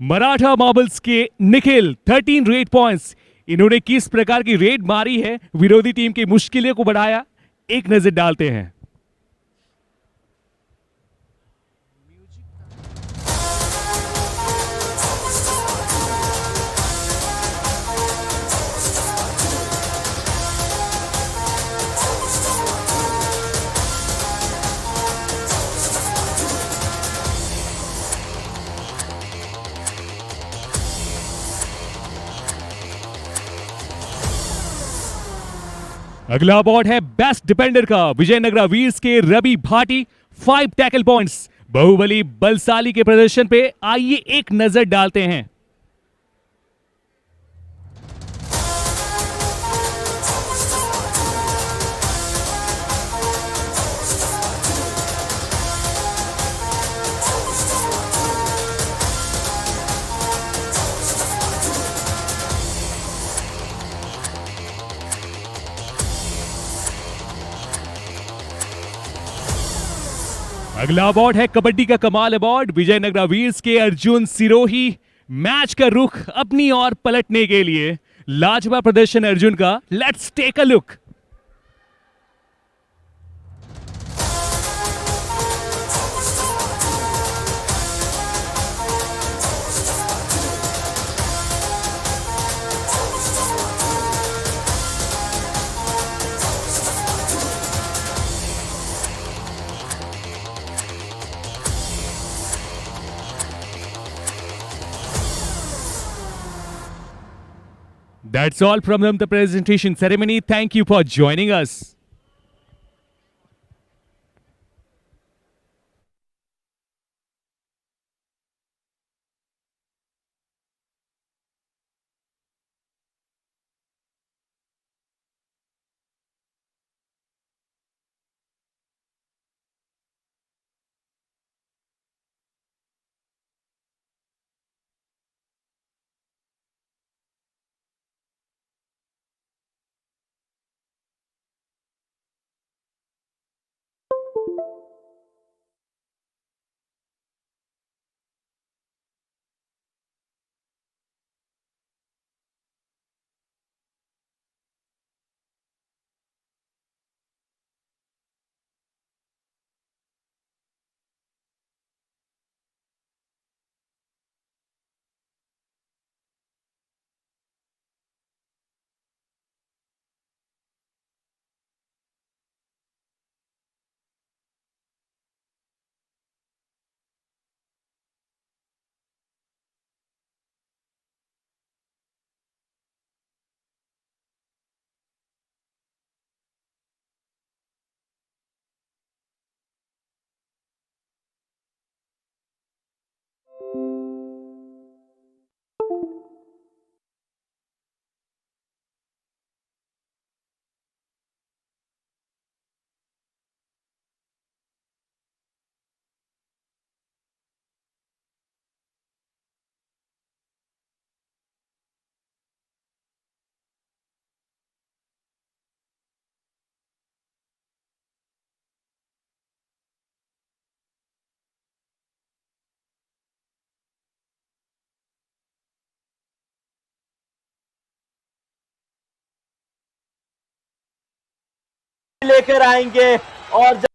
मराठा मार्बल्स के निखिल 13 रेड पॉइंट्स। इन्होंने किस प्रकार की रेड मारी है, विरोधी टीम की मुश्किलों को बढ़ाया, एक नजर डालते हैं। अगला अवार्ड है बेस्ट डिफेंडर का। विजयनगरा वीर्स के रवि भाटी 5 टैकल पॉइंट्स। बाहुबली बलशाली के प्रदर्शन पे आइए एक नजर डालते हैं। अगला अवार्ड है कबड्डी का कमाल अवार्ड। विजयनगरा वीर्स के अर्जुन सिरोही मैच का रुख अपनी ओर पलटने के लिए लाजवाब प्रदर्शन अर्जुन का। Let's take a look. That's all from the presentation ceremony. Thank you for joining us. लेकर आएंगे और